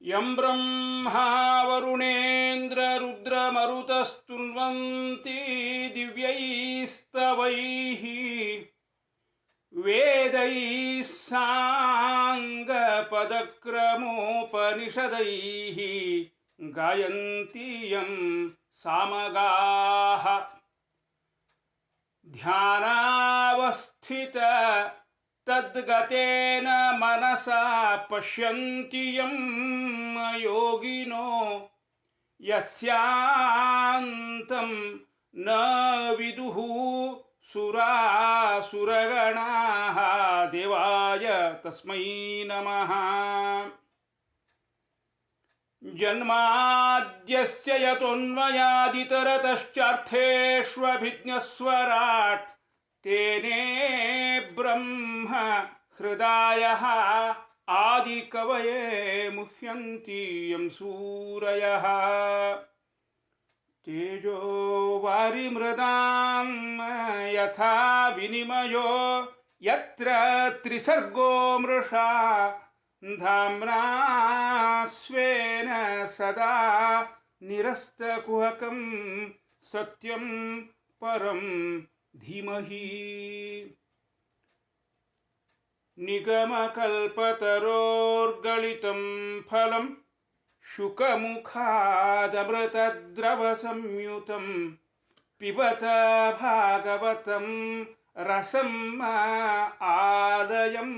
M Brahma ವರುಣೇಂದ್ರ ರುದ್ರಮರುತಸ್ತುನ್ವಂತಿ ದಿವ್ಯೈಸ್ತವೈಃ ವೇದೈಃ ಸಾಂಗಪದಕ್ರಮೋಪನಿಷದೈಃ ಗಾಯಂತಿ ಯಂ ಸಾಮಗಾಃ ಧ್ಯಾನಾವಸ್ಥಿತ ತದ್ಗತೇನ ಮನಸಾ ಪಶ್ಯಂತಿ ಯಂ ಯೋಗಿನೋ ಯಸ್ಯಾಂತಂ ನ ವಿದುಃ ಸುರಾಸುರಗಣಾಃ ದೇವಾಯ ತಸ್ಮೈ ನಮಃ. ಜನ್ಮಾದ್ಯಸ್ಯ ಯತೋನ್ಮಯಾದಿತರತಶ್ಚಾರ್ಥೇಷ್ವಭಿಜ್ಞಸ್ವರಾಟ್ ತೇನೇ ಬ್ರಹ್ಮ ಹೃದಯಃ ಆದಿಕವಯೇ ಮುಹ್ಯಂತಿ ಯಂ ಸೂರಯಃ. ತೇಜೋ ವಾರಿಮೃದಾಂ ಯಥಾ ವಿನಿಮಯೋ ಯತ್ರ ತ್ರಿಸರ್ಗೋ ಮೃಷಾ ಧಾಮ್ನಾ ಸ್ವೇನ ಸದಾ ನಿರಸ್ತಕುಹಕಂ ಸತ್ಯಂ ಪರಂ ಧೀಮಹಿ. ನಿಗಮಕಲ್ಪತರೋರ್ಗಲಿತಂ ಫಲಂ ಶುಕಮುಖಾದಮೃತದ್ರವಸಂಯುತಂ ಪಿಬತ ಭಾಗವತಂ ರಸಂ ಆಲಯಂ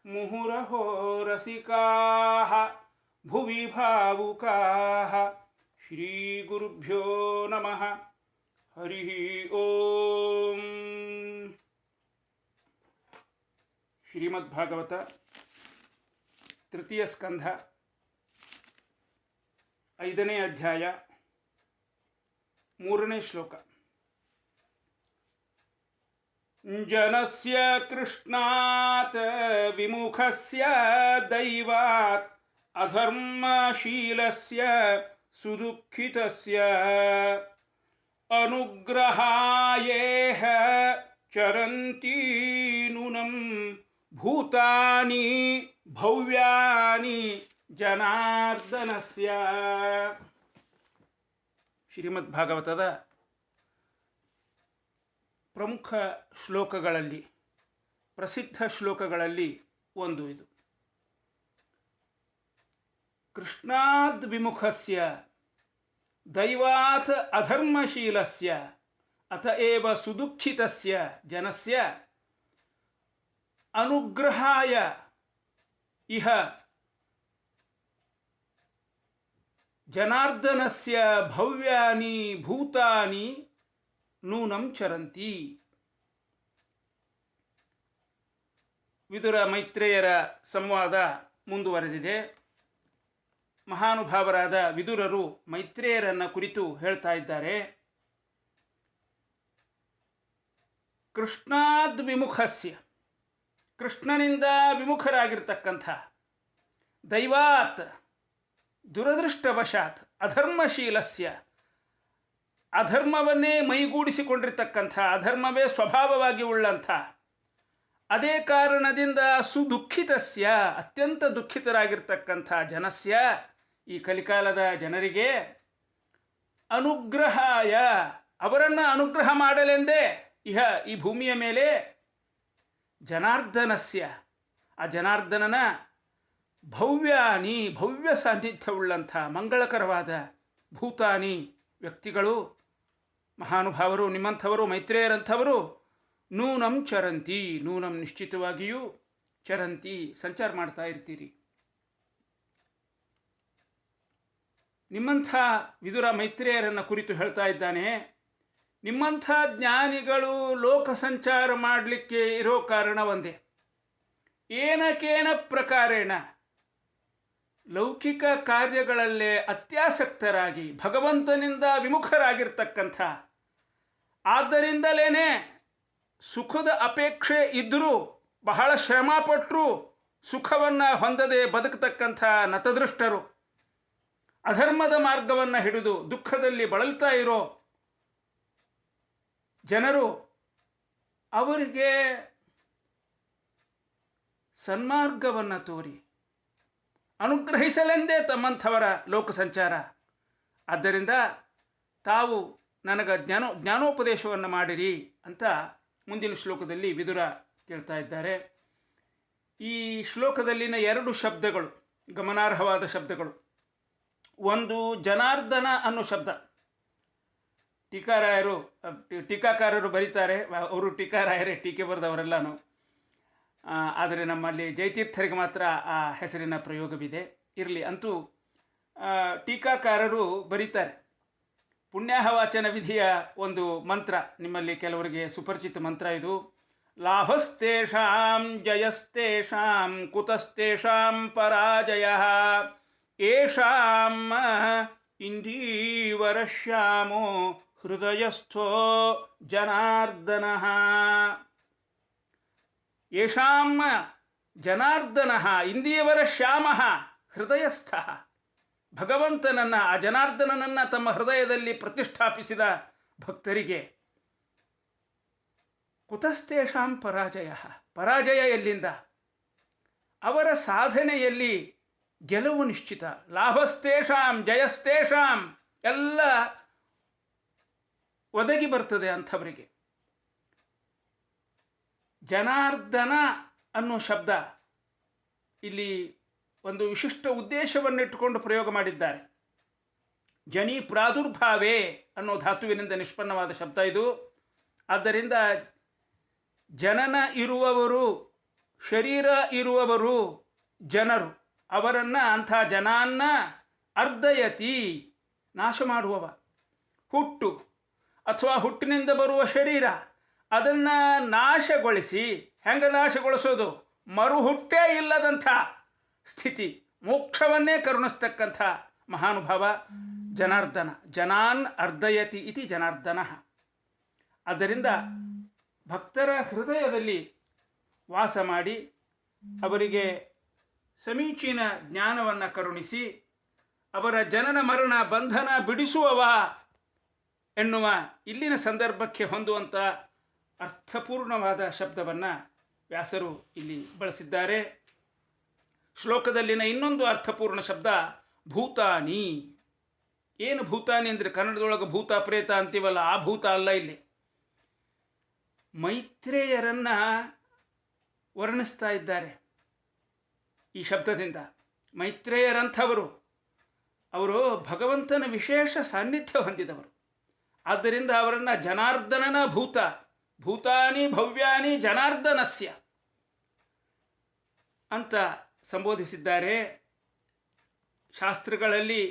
ಮುಹುರಹೋ ರಸಿಕಾಃ ಭುವಿ ಭಾವುಕಾಃ. ಶ್ರೀ ಗುರುಭ್ಯೋ ನಮಃ. ಹರಿ ಓಂ. ಶ್ರೀಮದ್ಭಾಗವತ ತೃತೀಯ ಸ್ಕಂಧ 5ನೇ ಅಧ್ಯಾಯ 3ನೇ ಶ್ಲೋಕ. ಜನಸ್ಯ ಕೃಷ್ಣಾತ್ ವಿಮುಖಸ್ಯ ದೈವಾತ್ ಅಧರ್ಮಶೀಲಸ್ಯ ಸುದುಃಖಿತಸ್ಯ ಅನುಗ್ರಹಾಯೇಹ ಚರಂತಿ ನೂನಂ ಭೂತಾನಿ ಭವ್ಯಾನಿ ಜನಾರ್ದನಸ್ಯ. ಶ್ರೀಮದ್ ಭಾಗವತದ ಪ್ರಮುಖ ಶ್ಲೋಕಗಳಲ್ಲಿ, ಪ್ರಸಿದ್ಧ ಶ್ಲೋಕಗಳಲ್ಲಿ ಒಂದು ಇದು. ಕೃಷ್ಣಾದ್ ವಿಮುಖಸ್ಯ ದೈವಾತ್ ಅಧರ್ಮಶೀಲಸ್ಯ ಅತಏವ ಸುದುಃಖಿತಸ್ಯ ಜನಸ್ಯ ಅನುಗ್ರಹಾಯ ಇಹ ಜನಾರ್ದನಸ್ಯ ಭವ್ಯಾನಿ ಭೂತಾನಿ ನೂನಂ ಚರಂತಿ. ವಿದುರ ಮೈತ್ರೇಯರ ಸಂವಾದ ಮುಂದುವರೆದಿದೆ. ಮಹಾನುಭಾವರಾದ ವಿದುರರು ಮೈತ್ರೇಯರನ್ನು ಕುರಿತು ಹೇಳ್ತಾ ಇದ್ದಾರೆ. ಕೃಷ್ಣಾದ್ ವಿಮುಖಸ್ಯ, ಕೃಷ್ಣನಿಂದ ವಿಮುಖರಾಗಿರ್ತಕ್ಕಂಥ, ದೈವಾತ್ ದುರದೃಷ್ಟವಶಾತ್, ಅಧರ್ಮಶೀಲಸ್ಯ ಅಧರ್ಮವನ್ನೇ ಮೈಗೂಡಿಸಿಕೊಂಡಿರ್ತಕ್ಕಂಥ, ಅಧರ್ಮವೇ ಸ್ವಭಾವವಾಗಿ ಉಳ್ಳಂಥ, ಅದೇ ಕಾರಣದಿಂದ ಸುದುಃಖಿತಸ್ಯ ಅತ್ಯಂತ ದುಃಖಿತರಾಗಿರ್ತಕ್ಕಂಥ ಜನಸ್ಯ ಈ ಕಲಿಕಾಲದ ಜನರಿಗೆ ಅನುಗ್ರಹಾಯ ಅವರನ್ನು ಅನುಗ್ರಹ ಮಾಡಲೆಂದೇ ಇಹ ಈ ಭೂಮಿಯ ಮೇಲೆ ಜನಾರ್ದನಸ್ಯ ಆ ಜನಾರ್ದನನ ಭವ್ಯಾನಿ ಭವ್ಯ ಸಾನ್ನಿಧ್ಯವುಳ್ಳಂಥ ಮಂಗಳಕರವಾದ ಭೂತಾನಿ ವ್ಯಕ್ತಿಗಳು, ಮಹಾನುಭಾವರು, ನಿಮ್ಮಂಥವರು, ಮೈತ್ರೇಯರಂಥವರು ನೂನಂ ಚರಂತಿ, ನೂನಂ ನಿಶ್ಚಿತವಾಗಿಯೂ, ಚರಂತಿ ಸಂಚಾರ ಮಾಡ್ತಾ ಇರ್ತೀರಿ. ನಿಮ್ಮಂಥ ವಿದುರ ಮೈತ್ರೇಯರನ್ನು ಕುರಿತು ಹೇಳ್ತಾ ಇದ್ದಾನೆ. ನಿಮ್ಮಂಥ ಜ್ಞಾನಿಗಳು ಲೋಕ ಸಂಚಾರ ಮಾಡಲಿಕ್ಕೆ ಇರೋ ಕಾರಣ ಒಂದೇ, ಏನಕೇನ ಪ್ರಕಾರೇಣ ಲೌಕಿಕ ಕಾರ್ಯಗಳಲ್ಲೇ ಅತ್ಯಾಸಕ್ತರಾಗಿ ಭಗವಂತನಿಂದ ವಿಮುಖರಾಗಿರ್ತಕ್ಕಂಥ, ಆದ್ದರಿಂದಲೇ ಸುಖದ ಅಪೇಕ್ಷೆ ಇದ್ದರೂ ಬಹಳ ಶ್ರಮಪಟ್ಟರೂ ಸುಖವನ್ನು ಹೊಂದದೆ ಬದುಕತಕ್ಕಂಥ ನತದೃಷ್ಟರು, ಅಧರ್ಮದ ಮಾರ್ಗವನ್ನು ಹಿಡಿದು ದುಃಖದಲ್ಲಿ ಬಳಲ್ತಾ ಇರೋ ಜನರು, ಅವರಿಗೆ ಸನ್ಮಾರ್ಗವನ್ನು ತೋರಿ ಅನುಗ್ರಹಿಸಲೆಂದೇ ತಮ್ಮಂಥವರ ಲೋಕ ಸಂಚಾರ. ಆದ್ದರಿಂದ ತಾವು ನನಗೆ ಜ್ಞಾನೋಪದೇಶವನ್ನು ಮಾಡಿರಿ ಅಂತ ಮುಂದಿನ ಶ್ಲೋಕದಲ್ಲಿ ವಿದುರ ಕೇಳ್ತಾ ಇದ್ದಾರೆ. ಈ ಶ್ಲೋಕದಲ್ಲಿನ 2 ಶಬ್ದಗಳು ಗಮನಾರ್ಹವಾದ ಶಬ್ದಗಳು. ಒಂದು ಜನಾರ್ದನ ಅನ್ನೋ ಶಬ್ದ. ಟೀಕಾಕಾರರು ಬರೀತಾರೆ, ಅವರು ಟೀಕಾರಾಯರೇ, ಟೀಕೆ ಬರೆದವರೆಲ್ಲನೂ. ಆದರೆ ನಮ್ಮಲ್ಲಿ ಜಯತೀರ್ಥರಿಗೆ ಮಾತ್ರ ಆ ಹೆಸರಿನ ಪ್ರಯೋಗವಿದೆ. ಇರಲಿ, ಅಂತೂ ಟೀಕಾಕಾರರು ಬರೀತಾರೆ. ಪುಣ್ಯಾಹವಾಚನ ವಿಧಿಯ ಒಂದು ಮಂತ್ರ, ನಿಮ್ಮಲ್ಲಿ ಕೆಲವರಿಗೆ ಸುಪರಿಚಿತ ಮಂತ್ರ ಇದು. ಲಾಭಸ್ತೇಷಾಂ ಜಯಸ್ತೇಷಾಂ ಕುತಸ್ತೇಷಾಂ ಪರಾಜಯಃ ಏಷಾಂ ಇಂದೀವರಶ್ಯಾಮೋ ಹೃದಯಸ್ಥೋ ಜನಾರ್ದನಃ. ಯೇಷಾಂ ಜನಾರ್ದನಃ ಇಂದೀವರ ಶ್ಯಾಮಃ ಹೃದಯಸ್ಥಃ. ಭಗವಂತನನ್ನು, ಆ ಜನಾರ್ದನನನ್ನು ತಮ್ಮ ಹೃದಯದಲ್ಲಿ ಪ್ರತಿಷ್ಠಾಪಿಸಿದ ಭಕ್ತರಿಗೆ ಕುತಸ್ತೇಷಾಂ ಪರಾಜಯ. ಪರಾಜಯ ಎಲ್ಲಿಂದ? ಅವರ ಸಾಧನೆಯಲ್ಲಿ ಗೆಲುವು ನಿಶ್ಚಿತ. ಲಾಭಸ್ತೇಷಾಂ ಜಯಸ್ತೇಷಾಂ ಎಲ್ಲ ಒದಗಿ ಬರ್ತದೆ ಅಂಥವರಿಗೆ. ಜನಾರ್ದನ ಅನ್ನೋ ಶಬ್ದ ಇಲ್ಲಿ ಒಂದು ವಿಶಿಷ್ಟ ಉದ್ದೇಶವನ್ನಿಟ್ಟುಕೊಂಡು ಪ್ರಯೋಗ ಮಾಡಿದ್ದಾರೆ. ಜನಿ ಪ್ರಾದುರ್ಭಾವೇ ಅನ್ನೋ ಧಾತುವಿನಿಂದ ನಿಷ್ಪನ್ನವಾದ ಶಬ್ದ ಇದು. ಆದ್ದರಿಂದ ಜನನ ಇರುವವರು, ಶರೀರ ಇರುವವರು ಜನರು, ಅವರನ್ನು, ಅಂಥ ಜನಾನ್ನ ಅರ್ಧಯತಿ ನಾಶ ಮಾಡುವವ. ಹುಟ್ಟು ಅಥವಾ ಹುಟ್ಟಿನಿಂದ ಬರುವ ಶರೀರ, ಅದನ್ನು ನಾಶಗೊಳಿಸಿ, ಹೆಂಗೆ ನಾಶಗೊಳಿಸೋದು? ಮರುಹುಟ್ಟೇ ಇಲ್ಲದಂಥ ಸ್ಥಿತಿ, ಮೋಕ್ಷವನ್ನೇ ಕರುಣಿಸ್ತಕ್ಕಂಥ ಮಹಾನುಭಾವ ಜನಾರ್ದನ. ಜನಾನ್ ಅರ್ಧಯತಿ ಇತಿ ಜನಾರ್ದನ. ಆದ್ದರಿಂದ ಭಕ್ತರ ಹೃದಯದಲ್ಲಿ ವಾಸ ಮಾಡಿ ಅವರಿಗೆ ಸಮೀಚೀನ ಜ್ಞಾನವನ್ನು ಕರುಣಿಸಿ ಅವರ ಜನನ ಮರಣ ಬಂಧನ ಬಿಡಿಸುವವ ಎನ್ನುವ ಇಲ್ಲಿನ ಸಂದರ್ಭಕ್ಕೆ ಹೊಂದುವಂಥ ಅರ್ಥಪೂರ್ಣವಾದ ಶಬ್ದವನ್ನು ವ್ಯಾಸರು ಇಲ್ಲಿ ಬಳಸಿದ್ದಾರೆ. ಶ್ಲೋಕದಲ್ಲಿನ ಇನ್ನೊಂದು ಅರ್ಥಪೂರ್ಣ ಶಬ್ದ ಭೂತಾನಿ. ಏನು ಭೂತಾನಿ ಅಂದರೆ ಕನ್ನಡದೊಳಗೆ ಭೂತ ಪ್ರೇತ ಅಂತೀವಲ್ಲ, ಆ ಭೂತ ಅಲ್ಲ ಇಲ್ಲಿ. ಮೈತ್ರೇಯರನ್ನು ವರ್ಣಿಸ್ತಾ ಇದ್ದಾರೆ ಈ ಶಬ್ದದಿಂದ. ಮೈತ್ರೇಯರಂಥವರು, ಅವರು ಭಗವಂತನ ವಿಶೇಷ ಸಾನ್ನಿಧ್ಯ ಹೊಂದಿದವರು. ಆದ್ದರಿಂದ ಅವರನ್ನು ಜನಾರ್ದನನ ಭೂತ, ಭೂತಾನಿ ಭವ್ಯಾನಿ ಜನಾರ್ದನಸ್ಯ ಅಂತ ಸಂಬೋಧಿಸಿದ್ದಾರೆ. ಶಾಸ್ತ್ರಗಳಲ್ಲಿ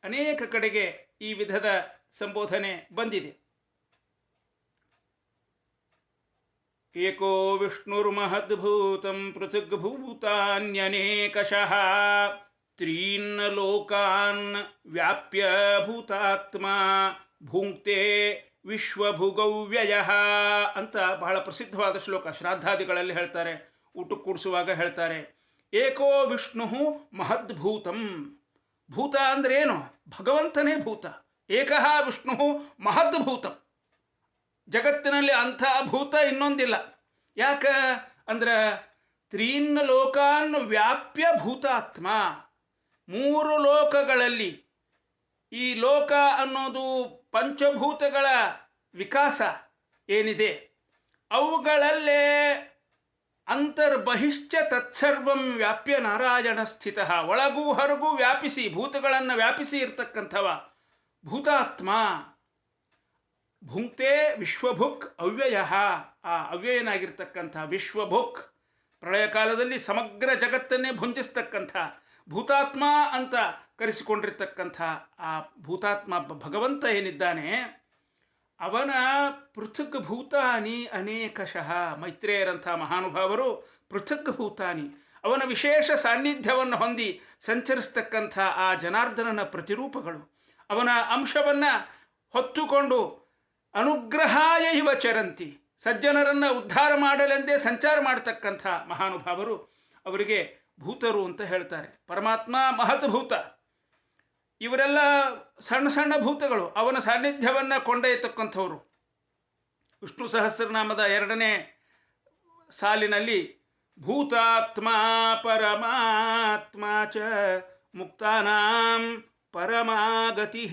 ಅನೇಕ ಕಡೆಗೆ ಈ ವಿಧದ ಸಂಬೋಧನೆ ಬಂದಿದೆ. ಏಕೋ ವಿಷ್ಣುರ್ಮಹದ್ಭೂತಂ ಪೃಥಗ್ಭೂತಾನ್ಯನೇಕಶಃ ತ್ರೀನ್ ಲೋಕಾನ್ ವ್ಯಾಪ್ಯ ಭೂತಾತ್ಮ ಭುಂಕ್ತೆ ವಿಶ್ವಭುಗವ್ಯಯಃ ಅಂತ ಬಹಳ ಪ್ರಸಿದ್ಧವಾದ ಶ್ಲೋಕ. ಶ್ರಾದ್ದಾದಿಗಳಲ್ಲಿ ಹೇಳ್ತಾರೆ, ಊಟಕ್ಕೆ ಕೂಡಿಸುವಾಗ ಹೇಳ್ತಾರೆ, ಏಕೋ ವಿಷ್ಣು ಮಹದ್ಭೂತಂ. ಭೂತ ಅಂದ್ರೇನು? ಭಗವಂತನೇ ಭೂತ. ಏಕಃ ವಿಷ್ಣು ಮಹದ್ಭೂತಂ. ಜಗತ್ತಿನಲ್ಲಿ ಅಂಥ ಭೂತ ಇನ್ನೊಂದಿಲ್ಲ. ಯಾಕೆ ಅಂದ್ರೆ ತ್ರೀನ್ ಲೋಕಾನ್ ವ್ಯಾಪ್ಯ ಭೂತಾತ್ಮ. 3 ಲೋಕಗಳಲ್ಲಿ, ಈ ಲೋಕ ಅನ್ನೋದು ಪಂಚಭೂತಗಳ ವಿಕಾಸ ಏನಿದೆ, ಅವುಗಳಲ್ಲೇ ಅಂತರ್ಬಹಿಶ್ಚ ತತ್ಸರ್ವಂ ವ್ಯಾಪ್ಯ ನಾರಾಯಣ ಸ್ಥಿತ. ಒಳಗೂ ಹೊರಗೂ ವ್ಯಾಪಿಸಿ, ಭೂತಗಳನ್ನು ವ್ಯಾಪಿಸಿ ಇರ್ತಕ್ಕಂಥವ ಭೂತಾತ್ಮ. ಭುಂಕ್ತೆ ವಿಶ್ವಭುಕ್ ಅವ್ಯಯ. ಆ ಅವ್ಯಯನಾಗಿರ್ತಕ್ಕಂಥ ವಿಶ್ವಭುಕ್, ಪ್ರಳಯ ಕಾಲದಲ್ಲಿ ಸಮಗ್ರ ಜಗತ್ತನ್ನೇ ಭುಂಜಿಸ್ತಕ್ಕಂಥ ಭೂತಾತ್ಮ ಅಂತ ಕರೆಸಿಕೊಂಡಿರ್ತಕ್ಕಂಥ ಆ ಭೂತಾತ್ಮ ಭಗವಂತ ಏನಿದ್ದಾನೆ, ಅವನ ಪೃಥಕ್ ಭೂತಾನಿ ಅನೇಕಶಃ. ಮೈತ್ರೇಯರಂಥ ಮಹಾನುಭಾವರು ಪೃಥಕ್ ಭೂತಾನಿ, ಅವನ ವಿಶೇಷ ಸಾನ್ನಿಧ್ಯವನ್ನು ಹೊಂದಿ ಸಂಚರಿಸ್ತಕ್ಕಂಥ ಆ ಜನಾರ್ದನನ ಪ್ರತಿರೂಪಗಳು, ಅವನ ಅಂಶವನ್ನು ಹೊತ್ತುಕೊಂಡು ಅನುಗ್ರಹಾಯ ಇವ ಚರಂತಿ, ಸಜ್ಜನರನ್ನು ಉದ್ಧಾರ ಮಾಡಲೆಂದೇ ಸಂಚಾರ ಮಾಡತಕ್ಕಂಥ ಮಹಾನುಭಾವರು, ಅವರಿಗೆ ಭೂತರು ಅಂತ ಹೇಳ್ತಾರೆ. ಪರಮಾತ್ಮ ಮಹದ್ಭೂತ. ಇವರೆಲ್ಲ ಸಣ್ಣ ಸಣ್ಣ ಭೂತಗಳು, ಅವನ ಸಾನ್ನಿಧ್ಯವನ್ನು ಕೊಂಡೊಯ್ಯತಕ್ಕಂಥವರು. ವಿಷ್ಣು ಸಹಸ್ರನಾಮದ 2ನೇ ಸಾಲಿನಲ್ಲಿ ಭೂತಾತ್ಮ ಪರಮಾತ್ಮ ಚ ಮುಕ್ತಾನಾಂ ಪರಮಾಗತಿ.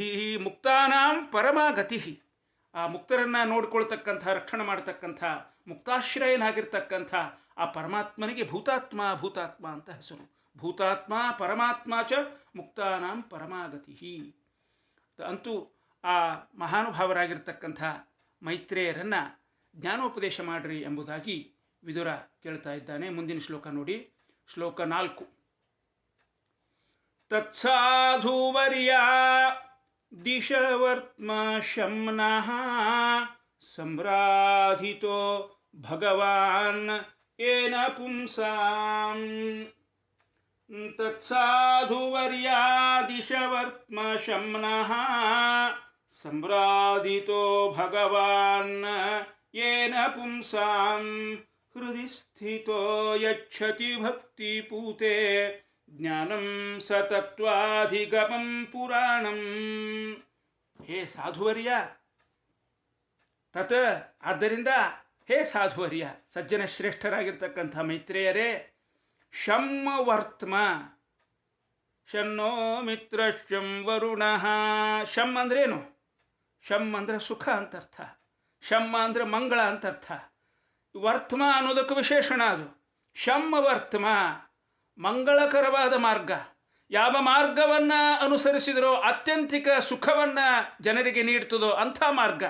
ಮುಕ್ತಾನಾಂ ಪರಮಾಗತಿ. ಆ ಮುಕ್ತರನ್ನು ನೋಡಿಕೊಳ್ತಕ್ಕಂಥ, ರಕ್ಷಣೆ ಮಾಡತಕ್ಕಂಥ, ಮುಕ್ತಾಶ್ರಯನಾಗಿರ್ತಕ್ಕಂಥ ಆ ಪರಮಾತ್ಮನಿಗೆ ಭೂತಾತ್ಮ ಭೂತಾತ್ಮ ಅಂತ ಹೆಸರು. ಭೂತಾತ್ಮ ಪರಮಾತ್ಮ ಚ ಮುಕ್ತಾನಾಂ ಪರಮಾಗತಿ. ಅಂತೂ ಆ ಮಹಾನುಭಾವರಾಗಿರ್ತಕ್ಕಂಥ ಮೈತ್ರೇಯರನ್ನು ಜ್ಞಾನೋಪದೇಶ ಮಾಡಿರಿ ಎಂಬುದಾಗಿ ವಿದುರ ಕೇಳ್ತಾ ಇದ್ದಾನೆ. ಮುಂದಿನ ಶ್ಲೋಕ ನೋಡಿ, ಶ್ಲೋಕ 4. ತತ್ಸಾಧುವರ್ಯ ದಿಶವರ್ತ್ಮ ಶಮ್ನಃ ಸಂರಾಧಿತೋ ಭಗವಾನ್ ಏನ ಪುಂಸಾಂ. ತತ್ಸಾಧುವರ್ಯ ದಿಶವರ್ತ್ಮ ಶಮ್ನಃ ಸಂರಾಧಿತೋ ಭಗವಾನ್ ಏನ ಪುಂಸಾಂ ಹೃದಯ ಸ್ಥಿತೋ ಯಚ್ಛತಿ ಭಕ್ತಿಪೂತೆ ಜ್ಞಾನಂ ಸತತ್ವಾಧಿಗಮಂ ಪುರಾಣಂ. ಹೇ ಸಾಧುವರ್ಯ, ತತ್ ಆದ್ದರಿಂದ ಹೇ ಸಾಧುವರ್ಯ, ಸಜ್ಜನ ಶ್ರೇಷ್ಠರಾಗಿರ್ತಕ್ಕಂಥ ಮೈತ್ರೇಯರೇ, ಶಂ ವರ್ತಮ ಶನ್ನೋ ಮಿತ್ರಶ್ಚಂ ವರುಣಃ. ಶಂ ಅಂದ್ರೇನು? ಶಂ ಅಂದರೆ ಸುಖ ಅಂತರ್ಥ, ಶಮ್ಮ ಅಂದರೆ ಮಂಗಳ ಅಂತರ್ಥ. ವರ್ತಮ ಅನ್ನೋದಕ್ಕೆ ವಿಶೇಷಣ ಅದು. ಶಂ ವರ್ತಮ, ಮಂಗಳಕರವಾದ ಮಾರ್ಗ. ಯಾವ ಮಾರ್ಗವನ್ನು ಅನುಸರಿಸಿದರೋ ಅತ್ಯಂತಿಕ ಸುಖವನ್ನು ಜನರಿಗೆ ನೀಡ್ತದೋ ಅಂಥ ಮಾರ್ಗ.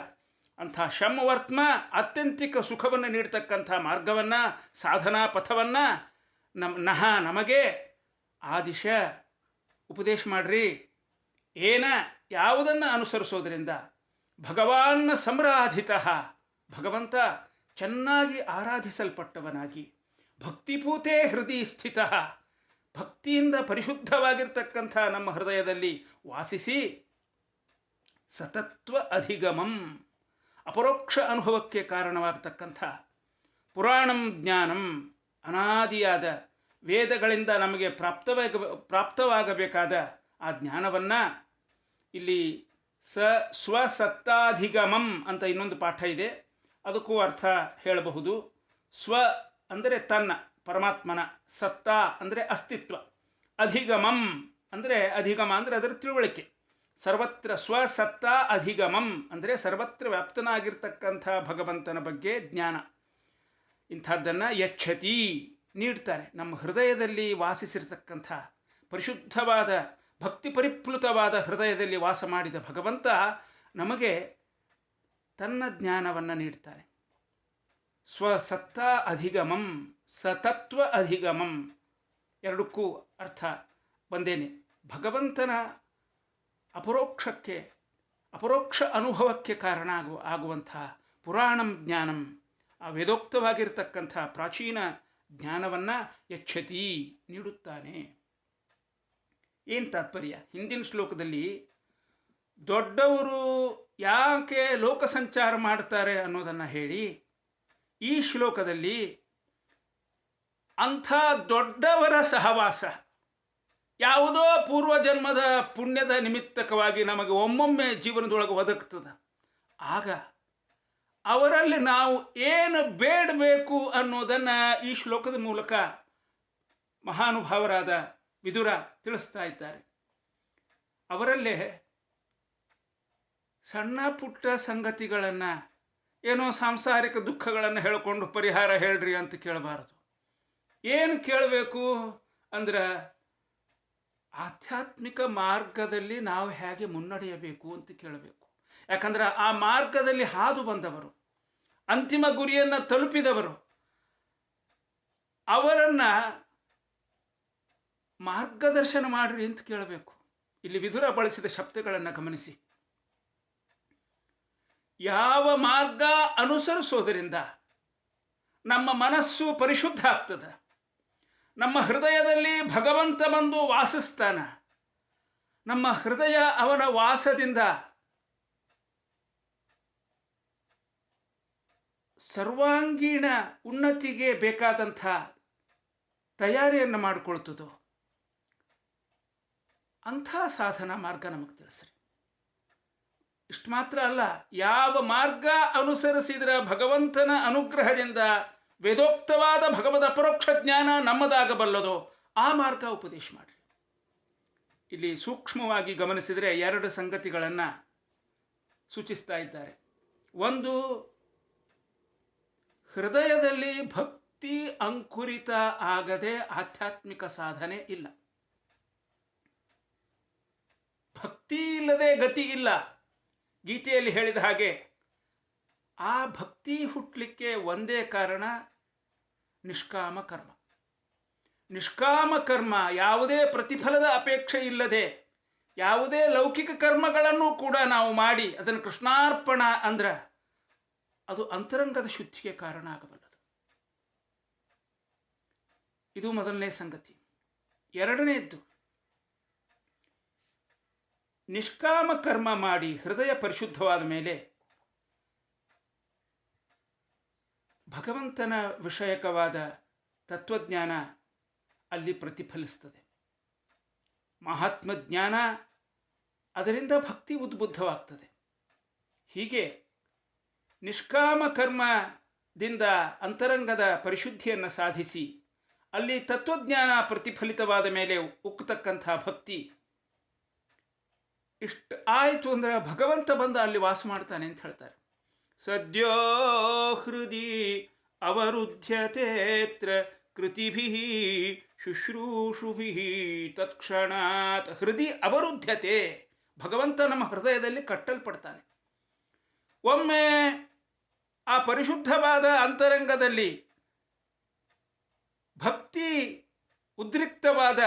ಅಂಥ ಶಂ ವರ್ತಮ ಅತ್ಯಂತಿಕ ಸುಖವನ್ನು ನೀಡ್ತಕ್ಕಂಥ ಮಾರ್ಗವನ್ನು, ಸಾಧನಾ ಪಥವನ್ನು ನಮಗೆ ಆದಿಶ ಉಪದೇಶ ಮಾಡ್ರಿ. ಏನ ಯಾವುದನ್ನು ಅನುಸರಿಸೋದ್ರಿಂದ ಭಗವಾನ್ ಸಂರಾಧಿತ, ಭಗವಂತ ಚೆನ್ನಾಗಿ ಆರಾಧಿಸಲ್ಪಟ್ಟವನಾಗಿ, ಭಕ್ತಿಪೂತೆ ಹೃದಯ ಸ್ಥಿತ, ಭಕ್ತಿಯಿಂದ ಪರಿಶುದ್ಧವಾಗಿರ್ತಕ್ಕಂಥ ನಮ್ಮ ಹೃದಯದಲ್ಲಿ ವಾಸಿಸಿ, ಸತತ್ವ ಅಧಿಗಮಂ, ಅಪರೋಕ್ಷ ಅನುಭವಕ್ಕೆ ಕಾರಣವಾಗತಕ್ಕಂಥ ಪುರಾಣಂ ಜ್ಞಾನಂ, ಅನಾದಿಯಾದ ವೇದಗಳಿಂದ ನಮಗೆ ಪ್ರಾಪ್ತವಾಗಬೇಕಾದ ಆ ಜ್ಞಾನವನ್ನು ಇಲ್ಲಿ ಸ್ವಸತ್ತಾಧಿಗಮಂ ಅಂತ ಇನ್ನೊಂದು ಪಾಠ ಇದೆ, ಅದಕ್ಕೂ ಅರ್ಥ ಹೇಳಬಹುದು. ಸ್ವ ಅಂದರೆ ತನ್ನ, ಪರಮಾತ್ಮನ, ಸತ್ತ ಅಂದರೆ ಅಸ್ತಿತ್ವ, ಅಧಿಗಮಂ ಅಂದರೆ ಅಧಿಗಮ ಅಂದರೆ ಅದರ ತಿಳುವಳಿಕೆ. ಸರ್ವತ್ರ ಸ್ವಸತ್ತ ಅಧಿಗಮಂ ಅಂದರೆ ಸರ್ವತ್ರ ವ್ಯಾಪ್ತನಾಗಿರ್ತಕ್ಕಂಥ ಭಗವಂತನ ಬಗ್ಗೆ ಜ್ಞಾನ. ಇಂಥದ್ದನ್ನು ಯಚ್ಛತಿ ನೀಡ್ತಾರೆ. ನಮ್ಮ ಹೃದಯದಲ್ಲಿ ವಾಸಿಸಿರ್ತಕ್ಕಂಥ ಪರಿಶುದ್ಧವಾದ ಭಕ್ತಿ ಪರಿಪ್ಲುತವಾದ ಹೃದಯದಲ್ಲಿ ವಾಸ ಮಾಡಿದ ಭಗವಂತ ನಮಗೆ ತನ್ನ ಜ್ಞಾನವನ್ನು ನೀಡ್ತಾರೆ. ಸ್ವಸತ್ತ ಅಧಿಗಮಂ, ಸತತ್ವ ಅಧಿಗಮಂ, ಎರಡಕ್ಕೂ ಅರ್ಥ ಒಂದೇನೆ. ಭಗವಂತನ ಅಪರೋಕ್ಷ ಅನುಭವಕ್ಕೆ ಕಾರಣ ಆಗುವಂಥ ಪುರಾಣಂ ಜ್ಞಾನಂ, ಆ ವೇದೋಕ್ತವಾಗಿರ್ತಕ್ಕಂಥ ಪ್ರಾಚೀನ ಜ್ಞಾನವನ್ನು ಯಚ್ಛತಿ ನೀಡುತ್ತಾನೆ. ಏನು ತಾತ್ಪರ್ಯ? ಹಿಂದಿನ ಶ್ಲೋಕದಲ್ಲಿ ದೊಡ್ಡವರು ಯಾಕೆ ಲೋಕ ಸಂಚಾರ ಮಾಡ್ತಾರೆ ಅನ್ನೋದನ್ನು ಹೇಳಿ, ಈ ಶ್ಲೋಕದಲ್ಲಿ ಅಂಥ ದೊಡ್ಡವರ ಸಹವಾಸ ಯಾವುದೋ ಪೂರ್ವಜನ್ಮದ ಪುಣ್ಯದ ನಿಮಿತ್ತಕವಾಗಿ ನಮಗೆ ಒಮ್ಮೊಮ್ಮೆ ಜೀವನದೊಳಗೆ ಒದಗ್ತದೆ. ಆಗ ಅವರಲ್ಲಿ ನಾವು ಏನು ಬೇಡಬೇಕು ಅನ್ನೋದನ್ನು ಈ ಶ್ಲೋಕದ ಮೂಲಕ ಮಹಾನುಭಾವರಾದ ವಿದುರ ತಿಳಿಸ್ತಾ ಇದ್ದಾರೆ. ಅವರಲ್ಲೇ ಸಣ್ಣ ಪುಟ್ಟ ಸಂಗತಿಗಳನ್ನು, ಏನೋ ಸಾಂಸಾರಿಕ ದುಃಖಗಳನ್ನು ಹೇಳಿಕೊಂಡು ಪರಿಹಾರ ಹೇಳ್ರಿ ಅಂತ ಕೇಳಬಾರದು. ಏನು ಕೇಳಬೇಕು ಅಂದ್ರೆ ಆಧ್ಯಾತ್ಮಿಕ ಮಾರ್ಗದಲ್ಲಿ ನಾವು ಹೇಗೆ ಮುನ್ನಡೆಯಬೇಕು ಅಂತ ಕೇಳಬೇಕು. ಯಾಕಂದ್ರೆ ಆ ಮಾರ್ಗದಲ್ಲಿ ಹಾದು ಬಂದವರು, ಅಂತಿಮ ಗುರಿಯನ್ನು ತಲುಪಿದವರು, ಅವರನ್ನು ಮಾರ್ಗದರ್ಶನ ಮಾಡ್ರಿ ಅಂತ ಕೇಳಬೇಕು. ಇಲ್ಲಿ ವಿದುರ ಬಳಸಿದ ಶಬ್ದಗಳನ್ನು ಗಮನಿಸಿ. ಯಾವ ಮಾರ್ಗ ಅನುಸರಿಸೋದರಿಂದ ನಮ್ಮ ಮನಸ್ಸು ಪರಿಶುದ್ಧ ಆಗ್ತದೆ, ನಮ್ಮ ಹೃದಯದಲ್ಲಿ ಭಗವಂತ ಬಂದು ವಾಸಿಸ್ತಾನ, ನಮ್ಮ ಹೃದಯ ಅವನ ವಾಸದಿಂದ ಸರ್ವಾಂಗೀಣ ಉನ್ನತಿಗೆ ಬೇಕಾದಂಥ ತಯಾರಿಯನ್ನು ಮಾಡಿಕೊಳ್ತದೋ ಅಂಥ ಸಾಧನ ಮಾರ್ಗ ನಮಗೆ ತಿಳಿಸ್ರಿ. ಇಷ್ಟು ಮಾತ್ರ ಅಲ್ಲ, ಯಾವ ಮಾರ್ಗ ಅನುಸರಿಸಿದ್ರೆ ಭಗವಂತನ ಅನುಗ್ರಹದಿಂದ ವೇದೋಕ್ತವಾದ ಭಗವದ್ ಅಪರೋಕ್ಷ ಜ್ಞಾನ ನಮ್ಮದಾಗಬಲ್ಲದೋ ಆ ಮಾರ್ಗ ಉಪದೇಶ ಮಾಡಿರಿ. ಇಲ್ಲಿ ಸೂಕ್ಷ್ಮವಾಗಿ ಗಮನಿಸಿದರೆ 2 ಸಂಗತಿಗಳನ್ನು ಸೂಚಿಸ್ತಾ ಇದ್ದಾರೆ. ಒಂದು, ಹೃದಯದಲ್ಲಿ ಭಕ್ತಿ ಅಂಕುರಿತ ಆಗದೆ ಆಧ್ಯಾತ್ಮಿಕ ಸಾಧನೆ ಇಲ್ಲ. ಭಕ್ತಿ ಇಲ್ಲದೆ ಗತಿ ಇಲ್ಲ. ಗೀತೆಯಲ್ಲಿ ಹೇಳಿದ ಹಾಗೆ ಆ ಭಕ್ತಿ ಹುಟ್ಟಲಿಕ್ಕೆ ಒಂದೇ ಕಾರಣ, ನಿಷ್ಕಾಮ ಕರ್ಮ. ನಿಷ್ಕಾಮ ಕರ್ಮ, ಯಾವುದೇ ಪ್ರತಿಫಲದ ಅಪೇಕ್ಷೆ ಇಲ್ಲದೆ ಯಾವುದೇ ಲೌಕಿಕ ಕರ್ಮಗಳನ್ನು ಕೂಡ ನಾವು ಮಾಡಿ ಅದನ್ನು ಕೃಷ್ಣಾರ್ಪಣ ಅಂದ್ರೆ ಅದು ಅಂತರಂಗದ ಶುದ್ಧಿಗೆ ಕಾರಣ ಆಗಬಲ್ಲದು. ಇದು ಮೊದಲನೇ ಸಂಗತಿ. ಎರಡನೆಯದ್ದು, ನಿಷ್ಕಾಮ ಕರ್ಮ ಮಾಡಿ ಹೃದಯ ಪರಿಶುದ್ಧವಾದ ಮೇಲೆ ಭಗವಂತನ ವಿಷಯಕವಾದ ತತ್ವಜ್ಞಾನ ಅಲ್ಲಿ ಪ್ರತಿಫಲಿಸ್ತದೆ. ಮಹಾತ್ಮ ಜ್ಞಾನ, ಅದರಿಂದ ಭಕ್ತಿ ಉದ್ಬುದ್ಧವಾಗ್ತದೆ. ಹೀಗೆ ನಿಷ್ಕಾಮ ಕರ್ಮದಿಂದ ಅಂತರಂಗದ ಪರಿಶುದ್ಧಿಯನ್ನು ಸಾಧಿಸಿ ಅಲ್ಲಿ ತತ್ವಜ್ಞಾನ ಪ್ರತಿಫಲಿತವಾದ ಮೇಲೆ ಉಕ್ಕತಕ್ಕಂಥ ಭಕ್ತಿ ಇಷ್ಟು ಆಯಿತು ಅಂದರೆ ಭಗವಂತ ಬಂದು ಅಲ್ಲಿ ವಾಸ ಮಾಡ್ತಾನೆ ಅಂತ ಹೇಳ್ತಾರೆ. ಸದ್ಯೋ ಹೃದಿ ಅವರುಧ್ಯತೇತ್ರ ಕೃತಿಭಿ ಶುಶ್ರೂಷುಭಿ ತತ್ಕ್ಷಣಾತ್. ಹೃದಯ ಅವರುದ್ಧತೆ, ಭಗವಂತ ನಮ್ಮ ಹೃದಯದಲ್ಲಿ ಕಟ್ಟಲ್ಪಡ್ತಾನೆ. ಒಮ್ಮೆ ಆ ಪರಿಶುದ್ಧವಾದ ಅಂತರಂಗದಲ್ಲಿ ಭಕ್ತಿ ಉದ್ರಿಕ್ತವಾದ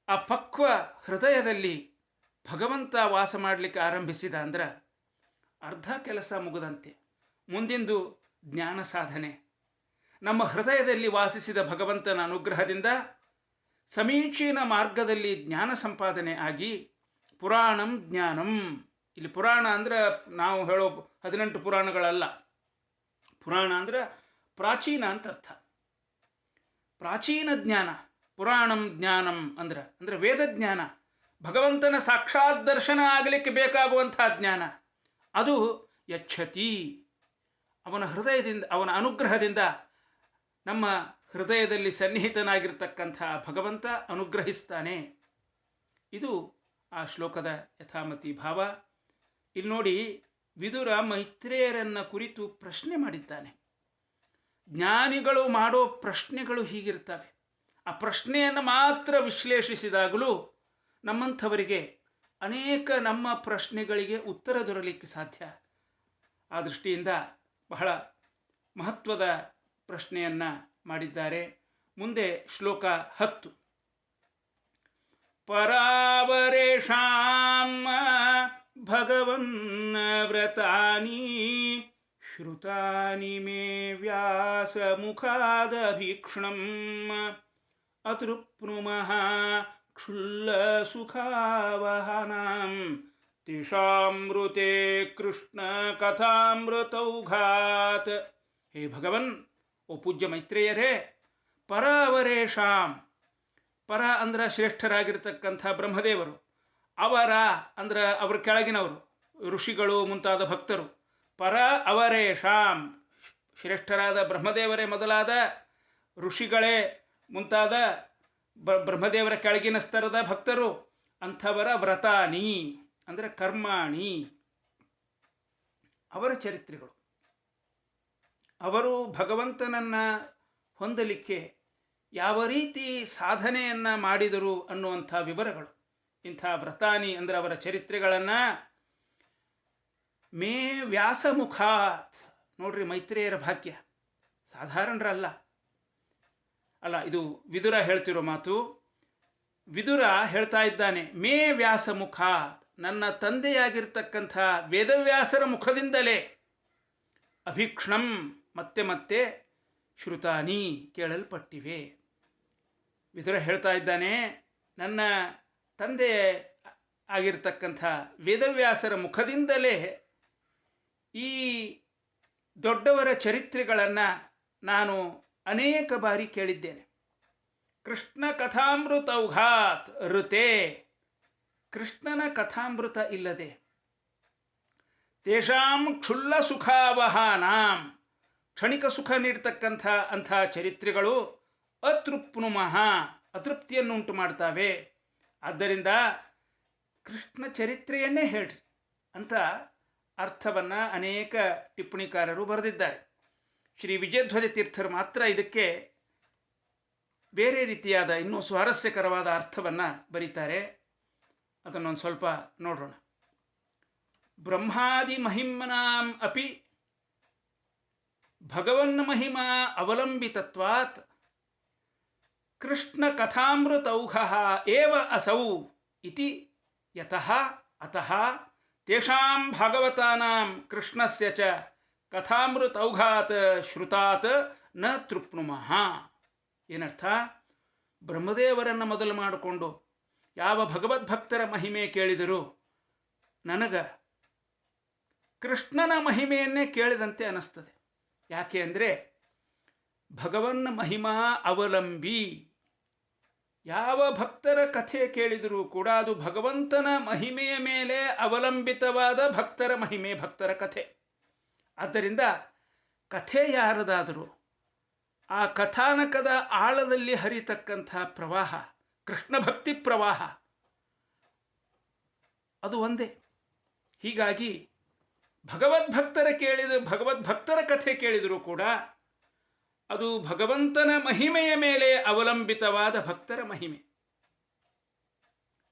ಆ ಪಕ್ವ ಹೃದಯದಲ್ಲಿ ಭಗವಂತ ವಾಸ ಮಾಡಲಿಕ್ಕೆ ಆರಂಭಿಸಿದ ಅಂದ್ರೆ ಅರ್ಧ ಕೆಲಸ ಮುಗಿದಂತೆ. ಮುಂದಿಂದು ಜ್ಞಾನ ಸಾಧನೆ. ನಮ್ಮ ಹೃದಯದಲ್ಲಿ ವಾಸಿಸಿದ ಭಗವಂತನ ಅನುಗ್ರಹದಿಂದ ಸಮೀಚೀನ ಮಾರ್ಗದಲ್ಲಿ ಜ್ಞಾನ ಸಂಪಾದನೆ ಆಗಿ ಪುರಾಣಂ ಜ್ಞಾನಂ. ಇಲ್ಲಿ ಪುರಾಣ ಅಂದ್ರೆ ನಾವು ಹೇಳೋ 18 ಪುರಾಣಗಳಲ್ಲ. ಪುರಾಣ ಅಂದ್ರೆ ಪ್ರಾಚೀನ ಅಂತ ಅರ್ಥ. ಪ್ರಾಚೀನ ಜ್ಞಾನ. ಪುರಾಣಂ ಜ್ಞಾನಂ ಅಂದ್ರೆ ವೇದ ಜ್ಞಾನ, ಭಗವಂತನ ಸಾಕ್ಷಾತ್ ದರ್ಶನ ಆಗಲಿಕ್ಕೆ ಬೇಕಾಗುವಂಥ ಜ್ಞಾನ. ಅದು ಯಚ್ಛತಿ, ಅವನ ಹೃದಯದಿಂದ, ಅವನ ಅನುಗ್ರಹದಿಂದ ನಮ್ಮ ಹೃದಯದಲ್ಲಿ ಸನ್ನಿಹಿತನಾಗಿರ್ತಕ್ಕಂಥ ಭಗವಂತ ಅನುಗ್ರಹಿಸ್ತಾನೆ. ಇದು ಆ ಶ್ಲೋಕದ ಯಥಾಮತಿ ಭಾವ. ಇಲ್ಲಿ ನೋಡಿ, ವಿದುರ ಮೈತ್ರೇಯರನ್ನು ಕುರಿತು ಪ್ರಶ್ನೆ ಮಾಡಿದ್ದಾನೆ. ಜ್ಞಾನಿಗಳು ಮಾಡೋ ಪ್ರಶ್ನೆಗಳು ಹೀಗಿರ್ತವೆ. ಆ ಪ್ರಶ್ನೆಯನ್ನು ಮಾತ್ರ ವಿಶ್ಲೇಷಿಸಿದಾಗಲೂ ನಮ್ಮಂಥವರಿಗೆ ಅನೇಕ ನಮ್ಮ ಪ್ರಶ್ನೆಗಳಿಗೆ ಉತ್ತರ ದೊರಲಿಕ್ಕೆ ಸಾಧ್ಯ. ಆ ದೃಷ್ಟಿಯಿಂದ ಬಹಳ ಮಹತ್ವದ ಪ್ರಶ್ನೆಯನ್ನು ಮಾಡಿದ್ದಾರೆ. ಮುಂದೆ ಶ್ಲೋಕ 10. ಪರಾವರೇಷಾಂ ಭಗವನ್ ವ್ರತಾನಿ ಶ್ರುತಾನಿ ಮೇ ವ್ಯಾಸ ಮುಖಾದಭೀಕ್ಷಣಂ ಅತೃಪ್ನುಮಃ ಕ್ಷುಲ್ಲ ಸುಖಾವಹನಾಂ ತೇಷಾಮೃತೆ ಕೃಷ್ಣ ಕಥಾಮೃತೌಘಾತ್. ಹೇ ಭಗವನ್, ಓ ಪೂಜ್ಯ ಮೈತ್ರೇಯರೇ, ಪರಾವರೇಷಾಂ, ಪರ ಅಂದ್ರೆ ಶ್ರೇಷ್ಠರಾಗಿರ್ತಕ್ಕಂಥ ಬ್ರಹ್ಮದೇವರು, ಅವರ ಅಂದ್ರೆ ಅವರ ಕೆಳಗಿನವರು ಋಷಿಗಳು ಮುಂತಾದ ಭಕ್ತರು. ಪರ ಅವರೇಷಾಂ, ಶ್ರೇಷ್ಠರಾದ ಬ್ರಹ್ಮದೇವರೇ ಮೊದಲಾದ ಋಷಿಗಳೇ ಮುಂತಾದ ಬ್ರಹ್ಮದೇವರ ಕೆಳಗಿನ ಸ್ತರದ ಭಕ್ತರು. ಅಂಥವರ ವ್ರತಾನಿ ಅಂದರೆ ಕರ್ಮಾಣಿ, ಅವರ ಚರಿತ್ರೆಗಳು, ಅವರು ಭಗವಂತನನ್ನು ಹೊಂದಲಿಕ್ಕೆ ಯಾವ ರೀತಿ ಸಾಧನೆಯನ್ನು ಮಾಡಿದರು ಅನ್ನುವಂಥ ವಿವರಗಳು. ಇಂಥ ವ್ರತಾನಿ ಅಂದರೆ ಅವರ ಚರಿತ್ರೆಗಳನ್ನು ಮೇ ವ್ಯಾಸಮುಖಾತ್. ನೋಡ್ರಿ, ಮೈತ್ರೇಯರ ಭಾಗ್ಯ ಸಾಧಾರಣರಲ್ಲ ಅಲ್ಲ, ಇದು ವಿದುರ ಹೇಳ್ತಿರೋ ಮಾತು. ವಿದುರ ಹೇಳ್ತಾ ಇದ್ದಾನೆ, ಮೇ ವ್ಯಾಸಮುಖಾತ್, ನನ್ನ ತಂದೆಯಾಗಿರ್ತಕ್ಕಂಥ ವೇದವ್ಯಾಸರ ಮುಖದಿಂದಲೇ ಅಭೀಕ್ಷಣಂ, ಮತ್ತೆ ಮತ್ತೆ ಶ್ರುತಾನಿ, ಕೇಳಲ್ಪಟ್ಟಿವೆ. ವಿದುರ ಹೇಳ್ತಾ ಇದ್ದಾನೆ, ನನ್ನ ತಂದೆ ಆಗಿರ್ತಕ್ಕಂಥ ವೇದವ್ಯಾಸರ ಮುಖದಿಂದಲೇ ಈ ದೊಡ್ಡವರ ಚರಿತ್ರೆಗಳನ್ನು ನಾನು ಅನೇಕ ಬಾರಿ ಕೇಳಿದ್ದೇನೆ. ಕೃಷ್ಣ ಕಥಾಮೃತೌಘಾತ್ ಋತೆ, ಕೃಷ್ಣನ ಕಥಾಮೃತ ಇಲ್ಲದೆ ತೇಷಾಂ ಕ್ಷುಲ್ಲ ಸುಖಾವಹಾನಾಂ, ಕ್ಷಣಿಕ ಸುಖ ನೀಡ್ತಕ್ಕಂಥ ಅಂಥ ಚರಿತ್ರೆಗಳು ಅತೃಪ್ನುಮಃ ಅತೃಪ್ತಿಯನ್ನುಂಟು ಮಾಡ್ತಾವೆ. ಆದ್ದರಿಂದ ಕೃಷ್ಣ ಚರಿತ್ರೆಯನ್ನೇ ಹೇಳ್ರಿ ಅಂತ ಅರ್ಥವನ್ನು ಅನೇಕ ಟಿಪ್ಪಣಿಕಾರರು ಬರೆದಿದ್ದಾರೆ. ಶ್ರೀ ವಿಜಯಧ್ವಜ ತೀರ್ಥರು ಮಾತ್ರ ಇದಕ್ಕೆ ಬೇರೆ ರೀತಿಯಾದ ಇನ್ನೂ ಸ್ವಾರಸ್ಯಕರವಾದ ಅರ್ಥವನ್ನು ಬರೀತಾರೆ. ಅದನ್ನೊಂದು ಸ್ವಲ್ಪ ನೋಡೋಣ. ಬ್ರಹ್ಮಾದಿ ಮಹಿಮ್ನಾಂ ಅಪಿ ಭಗವನ್ ಮಹಿಮಾ ಅವಲಂಬಿತತ್ವಾತ್ ಕೃಷ್ಣ ಕಥಾಮೃತೌಘಃ ಏವ ಅಸೌ ಇತಿ ಯತಃ ಅತಃ ತೇಷಾಂ ಭಾಗವತಾನಾಂ ಕೃಷ್ಣಸ್ಯ ಚ ಕಥಾಮೃತೌಘಾತ್ ಶ್ರುತಾತ್ ನ ತೃಪ್ನುಮಃ. ಏನರ್ಥ? ಬ್ರಹ್ಮದೇವರನ್ನು ಮೊದಲು ಮಾಡಿಕೊಂಡು ಯಾವ ಭಗವದ್ಭಕ್ತರ ಮಹಿಮೆ ಕೇಳಿದರೂ ನನಗೆ ಕೃಷ್ಣನ ಮಹಿಮೆಯನ್ನೇ ಕೇಳಿದಂತೆ ಅನ್ನಿಸ್ತದೆ. ಯಾಕೆ ಅಂದರೆ ಭಗವನ್ನ ಮಹಿಮಾ ಅವಲಂಬಿ. ಯಾವ ಭಕ್ತರ ಕಥೆ ಕೇಳಿದರೂ ಕೂಡ ಅದು ಭಗವಂತನ ಮಹಿಮೆಯ ಮೇಲೆ ಅವಲಂಬಿತವಾದ ಭಕ್ತರ ಮಹಿಮೆ, ಭಕ್ತರ ಕಥೆ. ಆದ್ದರಿಂದ ಕಥೆ ಯಾರದಾದರೂ ಆ ಕಥಾನಕದ ಆಳದಲ್ಲಿ ಹರಿತಕ್ಕಂಥ ಪ್ರವಾಹ, ಕೃಷ್ಣ ಭಕ್ತಿ ಪ್ರವಾಹ, ಅದು ಒಂದೇ. ಹೀಗಾಗಿ ಭಗವದ್ಭಕ್ತರ ಕಥೆ ಕೇಳಿದರೂ ಕೂಡ ಅದು ಭಗವಂತನ ಮಹಿಮೆಯ ಮೇಲೆ ಅವಲಂಬಿತವಾದ ಭಕ್ತರ ಮಹಿಮೆ.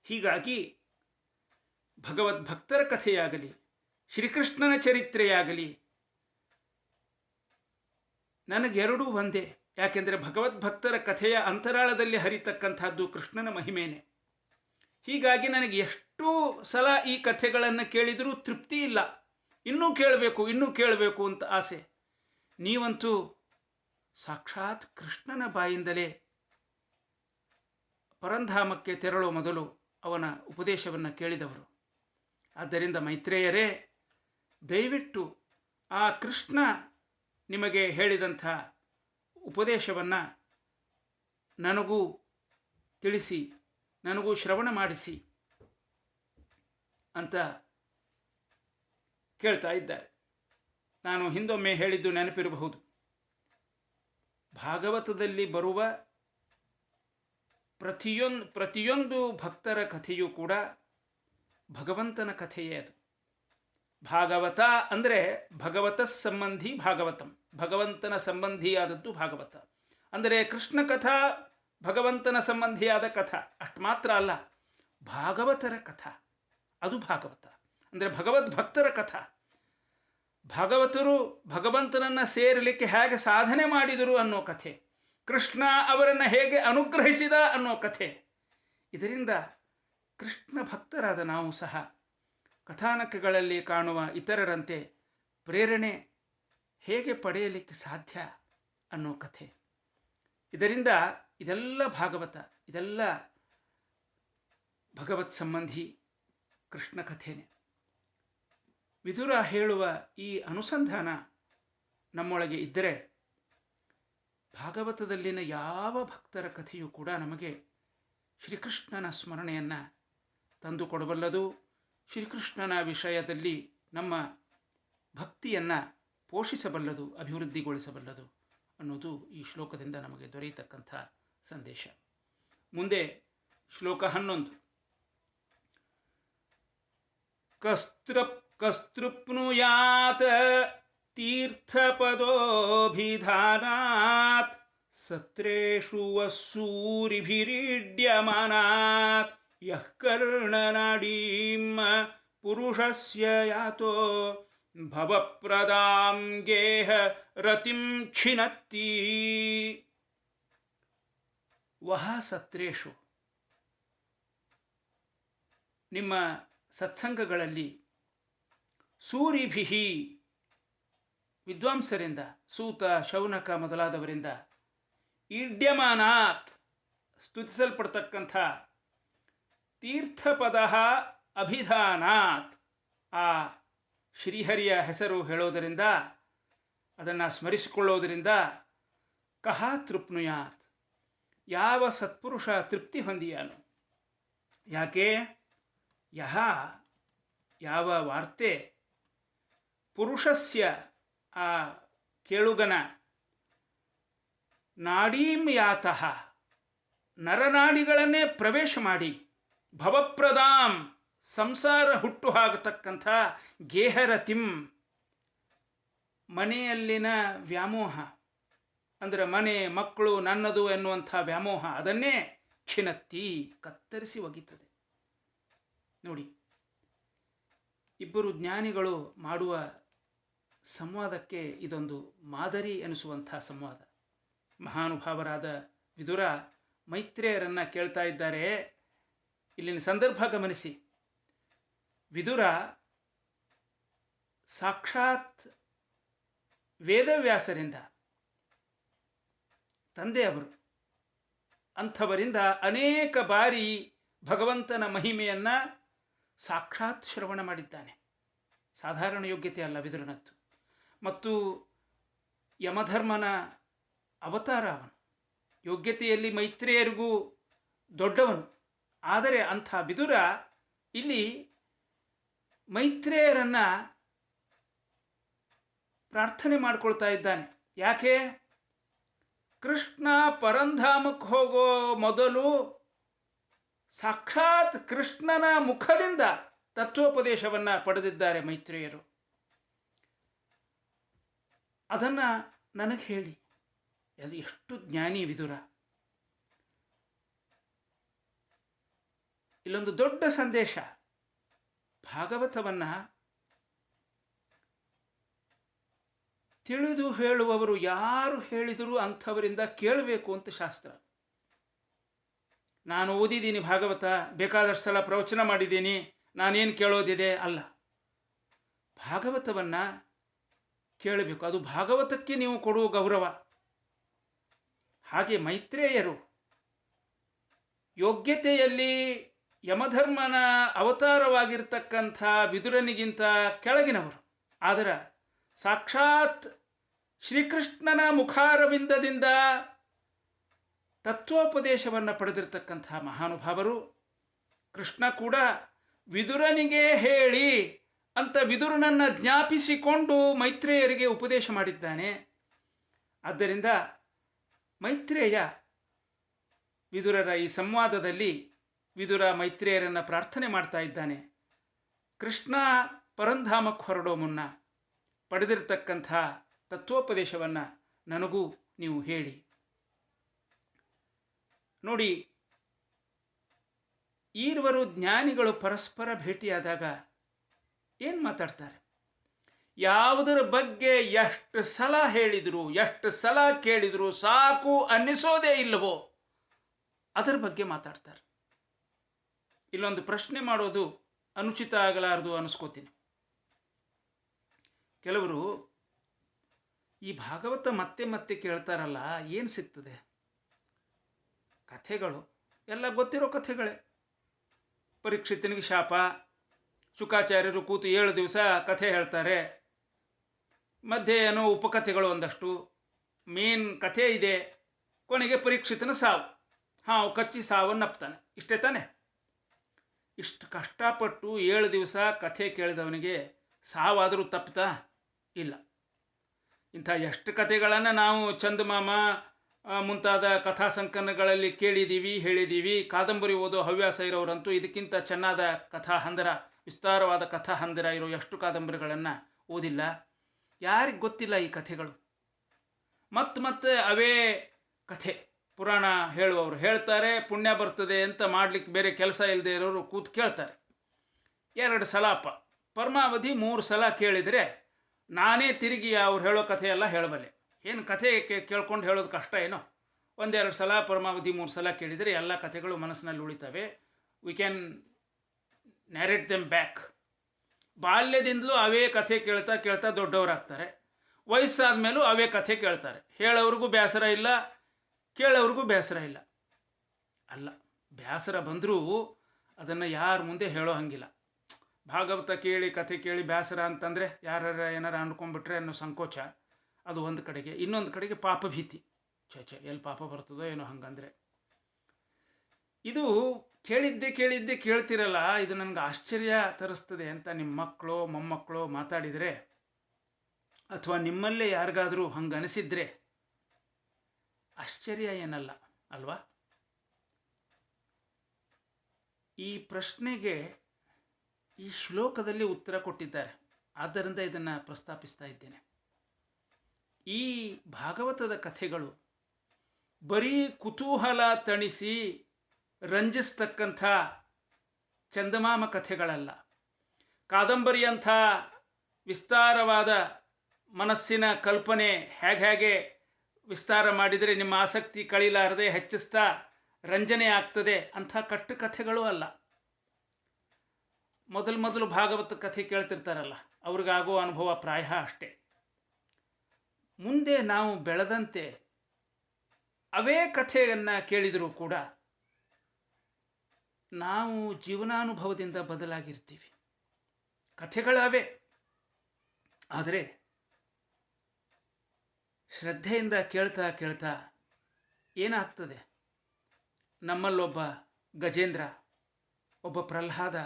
ಹೀಗಾಗಿ ಭಗವದ್ಭಕ್ತರ ಕಥೆಯಾಗಲಿ ಶ್ರೀಕೃಷ್ಣನ ಚರಿತ್ರೆಯಾಗಲಿ ನನಗೆರಡೂ ಒಂದೇ. ಯಾಕೆಂದರೆ ಭಗವದ್ಭಕ್ತರ ಕಥೆಯ ಅಂತರಾಳದಲ್ಲಿ ಹರಿತಕ್ಕಂಥದ್ದು ಕೃಷ್ಣನ ಮಹಿಮೆಯೇ. ಹೀಗಾಗಿ ನನಗೆ ಎಷ್ಟು ಸಲ ಈ ಕಥೆಗಳನ್ನು ಕೇಳಿದರೂ ತೃಪ್ತಿ ಇಲ್ಲ, ಇನ್ನೂ ಕೇಳಬೇಕು ಅಂತ ಆಸೆ. ನೀವಂತೂ ಸಾಕ್ಷಾತ್ ಕೃಷ್ಣನ ಬಾಯಿಂದಲೇ ಪರಂಧಾಮಕ್ಕೆ ತೆರಳುವ ಮೊದಲು ಅವನ ಉಪದೇಶವನ್ನು ಕೇಳಿದವರು. ಆದ್ದರಿಂದ ಮೈತ್ರೇಯರೇ, ದಯವಿಟ್ಟು ಆ ಕೃಷ್ಣ ನಿಮಗೆ ಹೇಳಿದಂಥ ಉಪದೇಶವನ್ನು ನನಗೂ ತಿಳಿಸಿ, ನನಗೂ ಶ್ರವಣ ಮಾಡಿಸಿ ಅಂತ ಕೇಳ್ತಾ ಇದ್ದಾರೆ. ನಾನು ಹಿಂದೊಮ್ಮೆ ಹೇಳಿದ್ದು ನೆನಪಿರಬಹುದು. ಭಾಗವತದಲ್ಲಿ ಬರುವ ಪ್ರತಿಯೊಂದು ಭಕ್ತರ ಕಥೆಯೂ ಕೂಡ ಭಗವಂತನ ಕಥೆಯೇ. ಅದು ಭಾಗವತ ಅಂದರೆ ಭಗವತ ಸಂಬಂಧಿ ಭಾಗವತಂ, ಭಗವಂತನ ಸಂಬಂಧಿಯಾದದ್ದು ಭಾಗವತ. ಅಂದರೆ ಕೃಷ್ಣ ಕಥಾ ಭಗವಂತನ ಸಂಬಂಧಿಯಾದ ಕಥಾ ಅಷ್ಟು ಮಾತ್ರ ಅಲ್ಲ, ಭಾಗವತರ ಕಥಾ ಅದು ಭಾಗವತ. ಅಂದರೆ ಭಗವದ್ಭಕ್ತರ ಕಥಾ. ಭಾಗವತರು ಭಗವಂತನನ್ನು ಸೇರಲಿಕ್ಕೆ ಹೇಗೆ ಸಾಧನೆ ಮಾಡಿದರು ಅನ್ನೋ ಕಥೆ, ಕೃಷ್ಣ ಅವರನ್ನು ಹೇಗೆ ಅನುಗ್ರಹಿಸಿದ ಅನ್ನೋ ಕಥೆ. ಇದರಿಂದ ಕೃಷ್ಣ ಭಕ್ತರಾದ ನಾವು ಸಹ ಕಥಾನಕಗಳಲ್ಲಿ ಕಾಣುವ ಇತರರಂತೆ ಪ್ರೇರಣೆ ಹೇಗೆ ಪಡೆಯಲಿಕ್ಕೆ ಸಾಧ್ಯ ಅನ್ನೋ ಕಥೆ. ಇದರಿಂದ ಇದೆಲ್ಲ ಭಾಗವತ, ಇದೆಲ್ಲ ಭಗವತ್ ಸಂಬಂಧಿ ಕೃಷ್ಣ ಕಥೆನೇ. ವಿದುರ ಹೇಳುವ ಈ ಅನುಸಂಧಾನ ನಮ್ಮೊಳಗೆ ಇದ್ದರೆ ಭಾಗವತದಲ್ಲಿನ ಯಾವ ಭಕ್ತರ ಕಥೆಯೂ ಕೂಡ ನಮಗೆ ಶ್ರೀಕೃಷ್ಣನ ಸ್ಮರಣೆಯನ್ನು ತಂದುಕೊಡಬಲ್ಲದು, ಶ್ರೀಕೃಷ್ಣನ ವಿಷಯದಲ್ಲಿ ನಮ್ಮ ಭಕ್ತಿಯನ್ನು ಪೋಷಿಸಬಲ್ಲದು, ಅಭಿವೃದ್ಧಿಗೊಳಿಸಬಲ್ಲದು ಅನ್ನೋದು ಈ ಶ್ಲೋಕದಿಂದ ನಮಗೆ ದೊರೆಯತಕ್ಕಂಥ ಸಂದೇಶ. ಮುಂದೆ ಶ್ಲೋಕ 11. ಕಸ್ತೃಪ್ನುಯಾತ್ ತೀರ್ಥಪದೋಭಿಧಾನಾತ್ ಸತ್ರೇಷು ವಸ್ಸೂರಿಭಿರೀಡ್ಯಮಾನಾತ್ ಯಃ ಕರ್ಣನಾಡೀಂ ಪುರುಷಸ್ಯ ಯಾತೋ ಭವಪ್ರದಾಂ ಗೇಹ ರತಿಂ ಛಿನತ್ತಿ. ವಹ ಸತ್ರೇಷು, ನಿಮ್ಮ ಸತ್ಸಂಗಗಳಲ್ಲಿ ಸೂರಿಭಿಹಿ, ವಿದ್ವಾಂಸರಿಂದ, ಸೂತ ಶೌನಕ ಮೊದಲಾದವರಿಂದ, ಈಡ್ಯಮಾನಾತ್ ಸ್ತುತಿಸಲ್ಪಡ್ತಕ್ಕಂಥ, ತೀರ್ಥಪದ ಅಭಿಧಾನಾತ್ ಆ ಶ್ರೀಹರಿಯ ಹೆಸರು ಹೇಳೋದರಿಂದ, ಅದನ್ನು ಸ್ಮರಿಸಿಕೊಳ್ಳೋದರಿಂದ, ಕಹ ತೃಪ್ನುಯಾತ್, ಯಾವ ಸತ್ಪುರುಷ ತೃಪ್ತಿ ಹೊಂದಿಯಾನು. ಯಾಕೆ? ಯಹ, ಯಾವ ವಾರ್ತೆ, ಪುರುಷಸ್ಯ ಆ ಕೇಳುಗನ ನಾಡೀಂ ಯಾತಃ ನರನಾಡಿಗಳನ್ನೇ ಪ್ರವೇಶ ಮಾಡಿ ಭವಪ್ರದಾಂ ಸಂಸಾರ ಹುಟ್ಟು ಹಾಗತಕ್ಕಂಥ ಗೇಹರತಿಂ ಮನೆಯಲ್ಲಿನ ವ್ಯಾಮೋಹ ಅಂದರೆ ಮನೆ ಮಕ್ಕಳು ನನ್ನದು ಎನ್ನುವಂಥ ವ್ಯಾಮೋಹ ಅದನ್ನೇ ಛಿನತ್ತಿ ಕತ್ತರಿಸಿ ಒಗಿತದೆ. ನೋಡಿ, ಇಬ್ಬರು ಜ್ಞಾನಿಗಳು ಮಾಡುವ ಸಂವಾದಕ್ಕೆ ಇದೊಂದು ಮಾದರಿ ಎನಿಸುವಂಥ ಸಂವಾದ. ಮಹಾನುಭಾವರಾದ ವಿದುರ ಮೈತ್ರೇಯರನ್ನು ಕೇಳ್ತಾ ಇದ್ದಾರೆ. ಇಲ್ಲಿನ ಸಂದರ್ಭ ಗಮನಿಸಿ. ವಿದುರ ಸಾಕ್ಷಾತ್ ವೇದವ್ಯಾಸರಿಂದ ತಂದೆಯವರು, ಅಂಥವರಿಂದ ಅನೇಕ ಬಾರಿ ಭಗವಂತನ ಮಹಿಮೆಯನ್ನು ಸಾಕ್ಷಾತ್ ಶ್ರವಣ ಮಾಡಿದ್ದಾನೆ. ಸಾಧಾರಣ ಯೋಗ್ಯತೆ ಅಲ್ಲ ವಿದುರನದ್ದು. ಮತ್ತು ಯಮಧರ್ಮನ ಅವತಾರ ಅವನು. ಯೋಗ್ಯತೆಯಲ್ಲಿ ಮೈತ್ರೇಯರಿಗೂ ದೊಡ್ಡವನು. ಆದರೆ ಅಂಥ ವಿದುರ ಇಲ್ಲಿ ಮೈತ್ರೇಯರನ್ನು ಪ್ರಾರ್ಥನೆ ಮಾಡಿಕೊಳ್ತಾ ಇದ್ದಾನೆ. ಯಾಕೆ? ಕೃಷ್ಣ ಪರಂಧಾಮಕ್ಕೆ ಹೋಗೋ ಮೊದಲು ಸಾಕ್ಷಾತ್ ಕೃಷ್ಣನ ಮುಖದಿಂದ ತತ್ವೋಪದೇಶವನ್ನು ಪಡೆದಿದ್ದಾರೆ ಮೈತ್ರೇಯರು. ಅದನ್ನು ನನಗೆ ಹೇಳಿ. ಅದು ಎಷ್ಟು ಜ್ಞಾನಿ ವಿದುರ. ಇಲ್ಲೊಂದು ದೊಡ್ಡ ಸಂದೇಶ. ಭಾಗವತವನ್ನು ತಿಳಿದು ಹೇಳುವವರು ಯಾರು ಹೇಳಿದರೂ ಅಂಥವರಿಂದ ಕೇಳಬೇಕು ಅಂತ ಶಾಸ್ತ್ರ. ನಾನು ಓದಿದ್ದೀನಿ ಭಾಗವತ, ಬೇಕಾದಷ್ಟು ಸಲ ಪ್ರವಚನ ಮಾಡಿದ್ದೀನಿ, ನಾನೇನು ಕೇಳೋದಿದೆ ಅಲ್ಲ. ಭಾಗವತವನ್ನು ಕೇಳಬೇಕು. ಅದು ಭಾಗವತಕ್ಕೆ ನೀವು ಕೊಡುವ ಗೌರವ. ಹಾಗೆ ಮೈತ್ರೇಯರು ಯೋಗ್ಯತೆಯಲ್ಲಿ ಯಮಧರ್ಮನ ಅವತಾರವಾಗಿರ್ತಕ್ಕಂಥ ವಿದುರನಿಗಿಂತ ಕೆಳಗಿನವರು. ಆದರೆ ಸಾಕ್ಷಾತ್ ಶ್ರೀಕೃಷ್ಣನ ಮುಖಾರವಿಂದದಿಂದ ತತ್ವೋಪದೇಶವನ್ನು ಪಡೆದಿರತಕ್ಕಂಥ ಮಹಾನುಭಾವರು. ಕೃಷ್ಣ ಕೂಡ ವಿದುರನಿಗೆ ಹೇಳಿ ಅಂತ ವಿದುರನನ್ನು ಜ್ಞಾಪಿಸಿಕೊಂಡು ಮೈತ್ರೇಯರಿಗೆ ಉಪದೇಶ ಮಾಡಿದ್ದಾನೆ. ಆದ್ದರಿಂದ ಮೈತ್ರೇಯ ವಿದುರರ ಈ ಸಂವಾದದಲ್ಲಿ ವಿದುರ ಮೈತ್ರೇಯರನ್ನು ಪ್ರಾರ್ಥನೆ ಮಾಡ್ತಾ ಇದ್ದಾನೆ. ಕೃಷ್ಣ ಪರಂಧಾಮಕ್ಕೆ ಹೊರಡೋ ಮುನ್ನ ಪಡೆದಿರತಕ್ಕಂಥ ತತ್ವೋಪದೇಶವನ್ನು ನನಗೂ ನೀವು ಹೇಳಿ. ನೋಡಿ, ಈರುವರು ಜ್ಞಾನಿಗಳು ಪರಸ್ಪರ ಭೇಟಿಯಾದಾಗ ಏನು ಮಾತಾಡ್ತಾರೆ? ಯಾವುದರ ಬಗ್ಗೆ ಎಷ್ಟು ಸಲ ಹೇಳಿದರು, ಎಷ್ಟು ಸಲ ಕೇಳಿದರು ಸಾಕು ಅನ್ನಿಸೋದೇ ಇಲ್ಲವೋ ಅದರ ಬಗ್ಗೆ ಮಾತಾಡ್ತಾರೆ. ಇಲ್ಲೊಂದು ಪ್ರಶ್ನೆ ಮಾಡೋದು ಅನುಚಿತ ಆಗಲಾರದು ಅನಿಸ್ಕೋತೀನಿ. ಕೆಲವರು ಈ ಭಾಗವತ ಮತ್ತೆ ಮತ್ತೆ ಕೇಳ್ತಾರಲ್ಲ, ಏನು ಸಿಗ್ತದೆ? ಕಥೆಗಳು ಎಲ್ಲ ಗೊತ್ತಿರೋ ಕಥೆಗಳೇ. ಪರೀಕ್ಷಿತನಿಗೆ ಶಾಪ, ಶುಕಾಚಾರ್ಯರು ಕೂತು 7 ದಿವಸ ಕಥೆ ಹೇಳ್ತಾರೆ. ಮಧ್ಯೆ ಏನೋ ಉಪಕಥೆಗಳು ಒಂದಷ್ಟು, ಮೇನ್ ಕಥೆ ಇದೆ, ಕೊನೆಗೆ ಪರೀಕ್ಷಿತನ ಸಾವು. ಹಾವು ಕಚ್ಚಿ ಸಾವನ್ನಪ್ತಾನೆ. ಇಷ್ಟೇ ತಾನೆ? ಇಷ್ಟು ಕಷ್ಟಪಟ್ಟು 7 ದಿವಸ ಕಥೆ ಕೇಳಿದವನಿಗೆ ಸಾವಾದರೂ ತಪ್ತಾ? ಇಲ್ಲ. ಇಂಥ ಎಷ್ಟು ಕಥೆಗಳನ್ನು ನಾವು ಚಂದಮಾಮ ಮುಂತಾದ ಕಥಾ ಸಂಕಲನಗಳಲ್ಲಿ ಕೇಳಿದ್ದೀವಿ, ಹೇಳಿದ್ದೀವಿ. ಕಾದಂಬರಿ ಓದೋ ಹವ್ಯಾಸ ಇರೋರಂತೂ ಇದಕ್ಕಿಂತ ಚೆನ್ನಾದ ಕಥಾ ಹಂದರ, ವಿಸ್ತಾರವಾದ ಕಥಾ ಹಂದರ ಇರೋ ಎಷ್ಟು ಕಾದಂಬರಿಗಳನ್ನು ಓದಿಲ್ಲ. ಯಾರಿಗೆ ಗೊತ್ತಿಲ್ಲ ಈ ಕಥೆಗಳು? ಮತ್ತೆ ಅವೇ ಕಥೆ ಪುರಾಣ ಹೇಳುವವರು ಹೇಳ್ತಾರೆ. ಪುಣ್ಯ ಬರ್ತದೆ ಅಂತ ಮಾಡಲಿಕ್ಕೆ ಬೇರೆ ಕೆಲಸ ಇಲ್ಲದೆ ಇರೋರು ಕೂತು ಕೇಳ್ತಾರೆ. 2 ಸಲ ಪರಮಾವಧಿ 3 ಸಲ ಕೇಳಿದರೆ ನಾನೇ ತಿರುಗಿ ಅವ್ರು ಹೇಳೋ ಕಥೆಯೆಲ್ಲ ಹೇಳಬಲ್ಲೆ. ಏನು ಕಥೆ ಕೇಳ್ಕೊಂಡು ಹೇಳೋದು ಕಷ್ಟ ಏನೋ? 1-2 ಸಲ ಪರಮಾವಧಿ 3 ಸಲ ಕೇಳಿದರೆ ಎಲ್ಲ ಕಥೆಗಳು ಮನಸ್ಸಿನಲ್ಲಿ ಉಳಿತವೆ. We can narrate them back. ಬಾಲ್ಯದಿಂದಲೂ ಅವೇ ಕಥೆ ಕೇಳ್ತಾ ಕೇಳ್ತಾ ದೊಡ್ಡವರಾಗ್ತಾರೆ. ವಯಸ್ಸಾದ ಮೇಲೂ ಅವೇ ಕಥೆ ಕೇಳ್ತಾರೆ. ಹೇಳೋವ್ರಿಗೂ ಬೇಸರ ಇಲ್ಲ, ಕೇಳೋವ್ರಿಗೂ ಬೇಸರ ಇಲ್ಲ. ಅಲ್ಲ, ಬೇಸರ ಬಂದರೂ ಅದನ್ನು ಯಾರ ಮುಂದೆ ಹೇಳೋ ಹಂಗಿಲ್ಲ. ಭಾಗವತ ಕೇಳಿ ಕಥೆ ಕೇಳಿ ಬೇಸರ ಅಂತಂದರೆ ಯಾರು ಏನಾರು ಅಂದ್ಕೊಂಡ್ಬಿಟ್ರೆ ಅನ್ನೋ ಸಂಕೋಚ ಅದು ಒಂದು ಕಡೆಗೆ. ಇನ್ನೊಂದು ಕಡೆಗೆ ಪಾಪಭೀತಿ. ಎಲ್ಲಿ ಪಾಪ ಬರ್ತದೋ ಏನೋ ಹಂಗಂದರೆ. ಇದು ಕೇಳಿದ್ದೆ ಕೇಳ್ತಿರಲ್ಲ, ಇದು ನನಗೆ ಆಶ್ಚರ್ಯ ತರಿಸ್ತದೆ ಅಂತ ನಿಮ್ಮ ಮಕ್ಕಳು ಮೊಮ್ಮಕ್ಕಳು ಮಾತಾಡಿದರೆ ಅಥವಾ ನಿಮ್ಮಲ್ಲೇ ಯಾರಿಗಾದರೂ ಹಂಗೆ ಅನಿಸಿದ್ರೆ ಆಶ್ಚರ್ಯ ಏನಲ್ಲ ಅಲ್ವಾ? ಈ ಪ್ರಶ್ನೆಗೆ ಈ ಶ್ಲೋಕದಲ್ಲಿ ಉತ್ತರ ಕೊಟ್ಟಿದ್ದಾರೆ, ಆದ್ದರಿಂದ ಇದನ್ನು ಪ್ರಸ್ತಾಪಿಸ್ತಾ ಇದ್ದೇನೆ. ಈ ಭಾಗವತದ ಕಥೆಗಳು ಬರೀ ಕುತೂಹಲ ತಣಿಸಿ ರಂಜಿಸ್ತಕ್ಕಂಥ ಚಂದಮಾಮ ಕಥೆಗಳಲ್ಲ. ಕಾದಂಬರಿಯಂಥ ವಿಸ್ತಾರವಾದ ಮನಸ್ಸಿನ ಕಲ್ಪನೆ ಹೇಗೆ ವಿಸ್ತಾರ ಮಾಡಿದರೆ ನಿಮ್ಮ ಆಸಕ್ತಿ ಕಳೀಲಾರದೆ ಹೆಚ್ಚಿಸ್ತಾ ರಂಜನೆ ಆಗ್ತದೆ ಅಂಥ ಕಟ್ಟು ಕಥೆಗಳು ಅಲ್ಲ. ಮೊದಲು ಭಾಗವತ ಕಥೆ ಕೇಳ್ತಿರ್ತಾರಲ್ಲ, ಅವ್ರಿಗಾಗೋ ಅನುಭವ ಪ್ರಾಯ ಅಷ್ಟೇ. ಮುಂದೆ ನಾವು ಬೆಳೆದಂತೆ ಅವೇ ಕಥೆಯನ್ನು ಕೇಳಿದರೂ ಕೂಡ ನಾವು ಜೀವನಾನುಭವದಿಂದ ಬದಲಾಗಿರ್ತೀವಿ. ಕಥೆಗಳವೇ, ಆದರೆ ಶ್ರದ್ಧೆಯಿಂದ ಕೇಳ್ತಾ ಏನಾಗ್ತದೆ, ನಮ್ಮಲ್ಲೊಬ್ಬ ಗಜೇಂದ್ರ, ಒಬ್ಬ ಪ್ರಹ್ಲಾದ,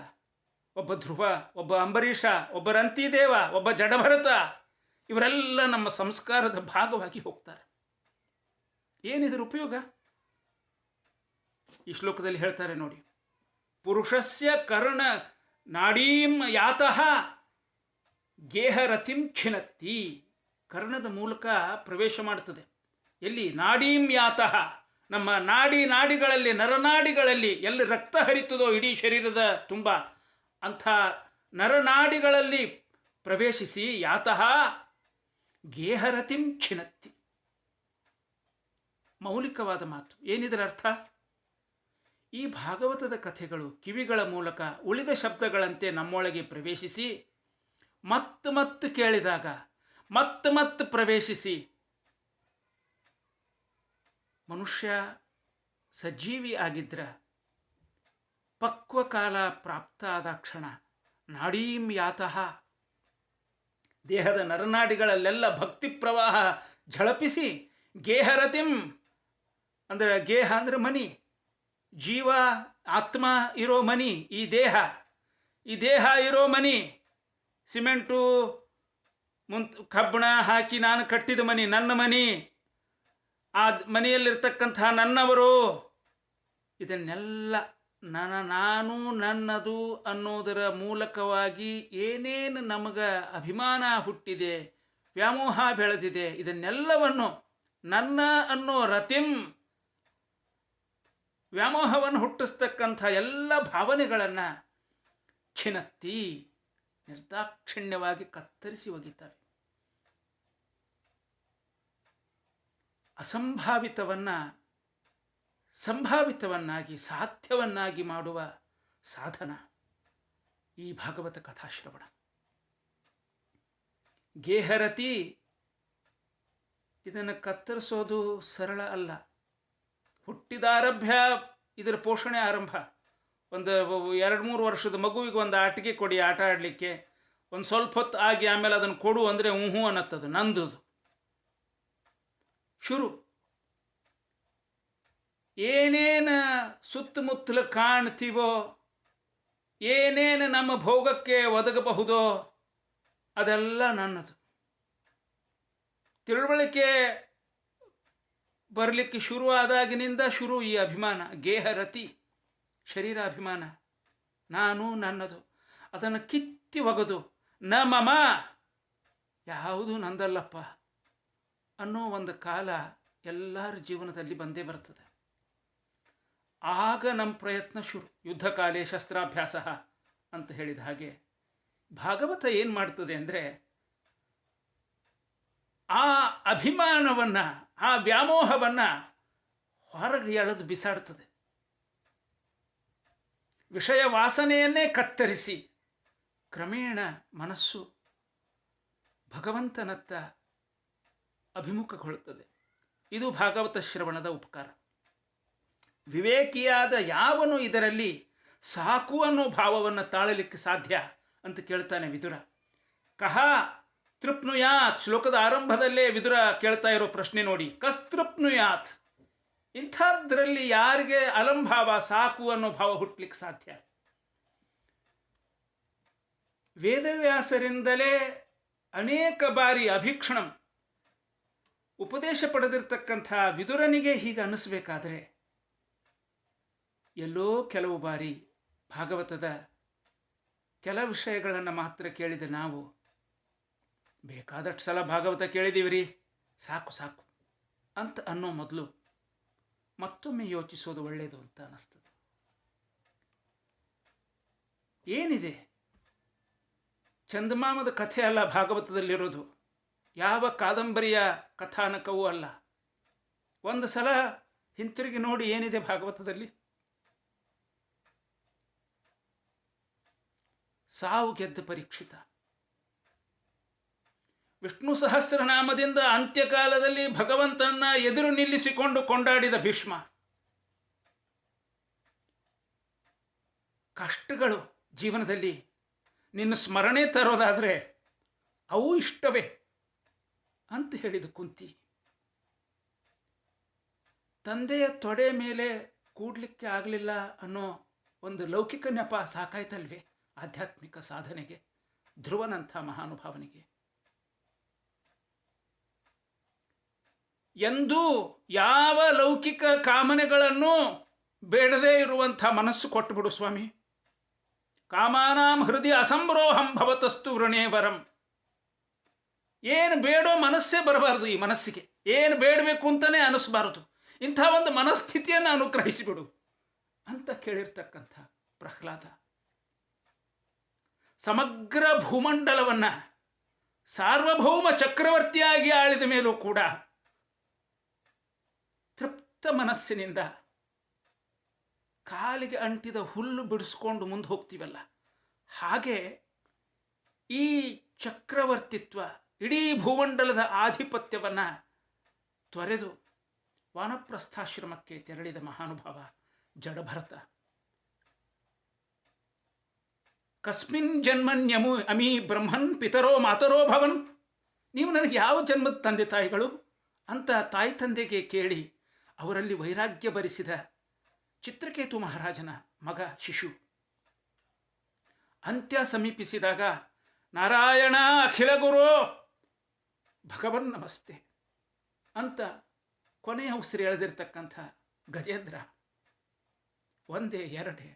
ಒಬ್ಬ ಧ್ರುವ, ಒಬ್ಬ ಅಂಬರೀಷ, ಒಬ್ಬ ರಂತಿದೇವ, ಒಬ್ಬ ಜಡಭರತ, ಇವರೆಲ್ಲ ನಮ್ಮ ಸಂಸ್ಕಾರದ ಭಾಗವಾಗಿ ಹೋಗ್ತಾರೆ. ಏನಿದ್ರ ಉಪಯೋಗ? ಈ ಶ್ಲೋಕದಲ್ಲಿ ಹೇಳ್ತಾರೆ ನೋಡಿ, ಪುರುಷಸ್ಯ ಕರ್ಣ ನಾಡೀಂ ಯಾತಃ ಗೇಹರತಿಂ ಛಿನತ್ತಿ. ಕರ್ಣದ ಮೂಲಕ ಪ್ರವೇಶ ಮಾಡ್ತದೆ. ಎಲ್ಲಿ? ನಾಡೀಂ ಯಾತಃ, ನಮ್ಮ ನಾಡಿಗಳಲ್ಲಿ, ನರನಾಡಿಗಳಲ್ಲಿ ಎಲ್ಲಿ ರಕ್ತ ಹರಿತದೋ ಇಡೀ ಶರೀರದ ತುಂಬ, ಅಂಥ ನರನಾಡಿಗಳಲ್ಲಿ ಪ್ರವೇಶಿಸಿ ಯಾತಃ ಗೇಹರತಿಂ ಛಿನತ್ತಿ. ಮೌಲಿಕವಾದ ಮಾತು. ಏನಿದರ ಅರ್ಥ? ಈ ಭಾಗವತದ ಕಥೆಗಳು ಕಿವಿಗಳ ಮೂಲಕ ಉಳಿದ ಶಬ್ದಗಳಂತೆ ನಮ್ಮೊಳಗೆ ಪ್ರವೇಶಿಸಿ ಮತ್ತೆ ಕೇಳಿದಾಗ ಮತ್ತೆ ಪ್ರವೇಶಿಸಿ ಮನುಷ್ಯ ಸಜೀವಿ ಆಗಿದ್ರೆ ಪಕ್ವಕಾಲ ಪ್ರಾಪ್ತ ಆದ ಕ್ಷಣ ನಾಡೀಂ ಯಾತಃ, ದೇಹದ ನರನಾಡಿಗಳಲ್ಲೆಲ್ಲ ಭಕ್ತಿ ಪ್ರವಾಹ ಝಳಪಿಸಿ ಗೇಹರತಿಂ ಅಂದರೆ ಗೇಹ ಅಂದರೆ ಮನಿ, ಜೀವ ಆತ್ಮ ಇರೋ ಮನಿ ಈ ದೇಹ ಇರೋ ಮನಿ. ಸಿಮೆಂಟು ಕಬ್ಬಣ ಹಾಕಿ ನಾನು ಕಟ್ಟಿದ ಮನಿ ನನ್ನ ಮನಿ, ಆ ಮನೆಯಲ್ಲಿರ್ತಕ್ಕಂಥ ನನ್ನವರು, ಇದನ್ನೆಲ್ಲ ನಾನು ನನ್ನದು ಅನ್ನೋದರ ಮೂಲಕವಾಗಿ ಏನೇನು ನಮಗೆ ಅಭಿಮಾನ ಹುಟ್ಟಿದೆ, ವ್ಯಾಮೋಹ ಬೆಳೆದಿದೆ, ಇದನ್ನೆಲ್ಲವನ್ನು ನನ್ನ ಅನ್ನೋ ರತಿಂ, ವ್ಯಾಮೋಹವನ್ನು ಹುಟ್ಟಿಸ್ತಕ್ಕಂಥ ಎಲ್ಲ ಭಾವನೆಗಳನ್ನು ಛಿನತ್ತಿ, ನಿರ್ದಾಕ್ಷಿಣ್ಯವಾಗಿ ಕತ್ತರಿಸಿ ಒಗಿತವೆ. ಅಸಂಭಾವಿತವನ್ನು ಸಂಭಾವಿತವನ್ನಾಗಿ ಸಾಧ್ಯವನ್ನಾಗಿ ಮಾಡುವ ಸಾಧನ ಈ ಭಾಗವತ ಕಥಾಶ್ರವಣ. ಗೇಹರತಿ ಇದನ್ನು ಕತ್ತರಿಸೋದು ಸರಳ ಅಲ್ಲ. ಹುಟ್ಟಿದಾರಭ್ಯ ಇದರ ಪೋಷಣೆ ಆರಂಭ. ಒಂದು 2-3 ವರ್ಷದ ಮಗುವಿಗೆ ಒಂದು ಆಟಿಕೆ ಕೊಡಿ ಆಟ ಆಡಲಿಕ್ಕೆ, ಒಂದು ಸ್ವಲ್ಪ ಹೊತ್ತು ಆಗಿ ಆಮೇಲೆ ಅದನ್ನು ಕೊಡು ಅಂದರೆ ಹ್ಞೂ ಅನ್ನತ್ತದು, ನಂದುದು ಶುರು. ಏನೇನು ಸುತ್ತಮುತ್ತಲು ಕಾಣ್ತೀವೋ, ಏನೇನು ನಮ್ಮ ಭೋಗಕ್ಕೆ ಒದಗಬಹುದೋ ಅದೆಲ್ಲ ನನ್ನದು. ತಿಳುವಳಿಕೆ ಬರಲಿಕ್ಕೆ ಶುರುವಾದಾಗಿನಿಂದ ಶುರು ಈ ಅಭಿಮಾನ, ಗೇಹರತಿ, ಶರೀರಾಭಿಮಾನ, ನಾನು ನನ್ನದು. ಅದನ್ನು ಕಿತ್ತಿ ಒಗೆದು ನ ಮಮ, ಯಾವುದು ನಂದಲ್ಲಪ್ಪ ಅನ್ನೋ ಒಂದು ಕಾಲ ಎಲ್ಲರ ಜೀವನದಲ್ಲಿ ಬಂದೇ ಬರ್ತದೆ. ಆಗ ನಮ್ಮ ಪ್ರಯತ್ನ ಶುರು. ಯುದ್ಧ ಕಾಲೇ ಶಸ್ತ್ರಾಭ್ಯಾಸ ಅಂತ ಹೇಳಿದ ಹಾಗೆ ಭಾಗವತ ಏನು ಮಾಡ್ತದೆ ಅಂದರೆ, ಆ ಅಭಿಮಾನವನ್ನು, ಆ ವ್ಯಾಮೋಹವನ್ನು ಹೊರಗೆ ಎಳೆದು ಬಿಸಾಡ್ತದೆ. ವಿಷಯ ವಾಸನೆಯನ್ನೇ ಕತ್ತರಿಸಿ ಕ್ರಮೇಣ ಮನಸ್ಸು ಭಗವಂತನತ್ತ ಅಭಿಮುಖಗೊಳ್ಳುತ್ತದೆ. ಇದು ಭಾಗವತ ಶ್ರವಣದ ಉಪಕಾರ. ವಿವೇಕಿಯಾದ ಯಾವನು ಇದರಲ್ಲಿ ಸಾಕು ಅನ್ನೋ ಭಾವವನ್ನು ತಾಳಲಿಕ್ಕೆ ಸಾಧ್ಯ ಅಂತ ಕೇಳ್ತಾನೆ ವಿದುರ. ಕಹ ತೃಪ್ನುಯಾತ್, ಶ್ಲೋಕದ ಆರಂಭದಲ್ಲೇ ವಿದುರ ಕೇಳ್ತಾ ಇರೋ ಪ್ರಶ್ನೆ ನೋಡಿ. ಕಸ್ತೃಪ್ನುಯಾತ್, ಇಂಥದ್ರಲ್ಲಿ ಯಾರಿಗೆ ಅಲಂಭಾವ, ಸಾಕು ಅನ್ನೋ ಭಾವ ಹುಟ್ಟಲಿಕ್ಕೆ ಸಾಧ್ಯ? ವೇದವ್ಯಾಸರಿಂದಲೇ ಅನೇಕ ಬಾರಿ ಅಭೀಕ್ಷಣಂ ಉಪದೇಶ ಪಡೆದಿರ್ತಕ್ಕಂಥ ವಿದುರನಿಗೆ ಹೀಗೆ ಅನ್ನಿಸ್ಬೇಕಾದ್ರೆ ಎಲ್ಲೋ ಕೆಲವು ಬಾರಿ ಭಾಗವತದ ಕೆಲ ವಿಷಯಗಳನ್ನು ಮಾತ್ರ ಕೇಳಿದ ನಾವು ಬೇಕಾದಷ್ಟು ಸಲ ಭಾಗವತ ಕೇಳಿದೀವಿ ರೀ, ಸಾಕು ಸಾಕು ಅಂತ ಅನ್ನೋ ಮೊದಲು ಮತ್ತೊಮ್ಮೆ ಯೋಚಿಸೋದು ಒಳ್ಳೆಯದು ಅಂತ ಅನ್ನಿಸ್ತದೆ. ಏನಿದೆ? ಚಂದಮಾಮದ ಕಥೆ ಅಲ್ಲ ಭಾಗವತದಲ್ಲಿರೋದು, ಯಾವ ಕಾದಂಬರಿಯ ಕಥಾನಕವೂ ಅಲ್ಲ. ಒಂದು ಸಲ ಹಿಂತಿರುಗಿ ನೋಡಿ ಏನಿದೆ ಭಾಗವತದಲ್ಲಿ. ಸಾವು ಗೆದ್ದ ಪರೀಕ್ಷಿತ, ವಿಷ್ಣು ಸಹಸ್ರನಾಮದಿಂದ ಅಂತ್ಯಕಾಲದಲ್ಲಿ ಭಗವಂತನ ಎದುರು ನಿಲ್ಲಿಸಿಕೊಂಡು ಕೊಂಡಾಡಿದ ಭೀಷ್ಮ, ಕಷ್ಟಗಳು ಜೀವನದಲ್ಲಿ ನಿನ್ನ ಸ್ಮರಣೆ ತರೋದಾದರೆ ಅವು ಇಷ್ಟವೇ ಅಂತ ಹೇಳಿದ ಕುಂತಿ, ತಂದೆಯ ತೊಡೆ ಮೇಲೆ ಕೂಡ್ಲಿಕ್ಕೆ ಆಗಲಿಲ್ಲ ಅನ್ನೋ ಒಂದು ಲೌಕಿಕ ನೆಪ ಸಾಕಾಯ್ತಲ್ವೇ ಆಧ್ಯಾತ್ಮಿಕ ಸಾಧನೆಗೆ, ಧ್ರುವನಂಥ ಮಹಾನುಭಾವನಿಗೆ. ಎಂದೂ ಯಾವ ಲೌಕಿಕ ಕಾಮನೆಗಳನ್ನು ಬೇಡದೇ ಇರುವಂಥ ಮನಸ್ಸು ಕೊಟ್ಟುಬಿಡು ಸ್ವಾಮಿ. ಕಾಮಾನಾಂ ಹೃದಯ ಅಸಂರೋಹಂ ಭವತಸ್ತು ವೃಣೇವರಂ. ಏನು ಬೇಡೋ ಮನಸ್ಸೇ ಬರಬಾರದು ಈ ಮನಸ್ಸಿಗೆ, ಏನು ಬೇಡಬೇಕು ಅಂತಲೇ ಅನಿಸ್ಬಾರದು. ಇಂಥ ಒಂದು ಮನಸ್ಥಿತಿಯನ್ನು ಅನುಗ್ರಹಿಸಿಬಿಡು ಅಂತ ಕೇಳಿರ್ತಕ್ಕಂಥ ಪ್ರಹ್ಲಾದ ಸಮಗ್ರ ಭೂಮಂಡಲವನ್ನು ಸಾರ್ವಭೌಮ ಚಕ್ರವರ್ತಿಯಾಗಿ ಆಳಿದ ಮೇಲೂ ಕೂಡ ತೃಪ್ತ ಮನಸ್ಸಿನಿಂದ ಕಾಲಿಗೆ ಅಂಟಿದ ಹುಲ್ಲು ಬಿಡಿಸ್ಕೊಂಡು ಮುಂದೆ ಹೋಗ್ತೀವಲ್ಲ, ಹಾಗೆ ಈ ಚಕ್ರವರ್ತಿತ್ವ, ಇಡೀ ಭೂಮಂಡಲದ ಆಧಿಪತ್ಯವನ್ನು ತೊರೆದು ವಾನಪ್ರಸ್ಥಾಶ್ರಮಕ್ಕೆ ತೆರಳಿದ ಮಹಾನುಭಾವ ಜಡಭರತ. ಕಸ್ಮಿನ್ ಜನ್ಮನ್ಯಮು ಅಮಿ ಬ್ರಹ್ಮನ್ ಪಿತರೋ ಮಾತರೋ ಭವನ್. ನೀವು ನನಗೆ ಯಾವ ಜನ್ಮದ ತಂದೆ ತಾಯಿಗಳು ಅಂತ ತಾಯಿ ತಂದೆಗೆ ಕೇಳಿ ಅವರಲ್ಲಿ ವೈರಾಗ್ಯ ಭರಿಸಿದ ಚಿತ್ರಕೇತು ಮಹಾರಾಜನ ಮಗ ಶಿಶು. ಅಂತ್ಯ ಸಮೀಪಿಸಿದಾಗ ನಾರಾಯಣ ಅಖಿಲ ಗುರು ಭಗವನ್ ನಮಸ್ತೆ ಅಂತ ಕೊನೆಯ ಉಸಿರು ಎಳೆದಿರ್ತಕ್ಕಂಥ ಗಜೇಂದ್ರ ಒಂದೇ ಎರಡೇ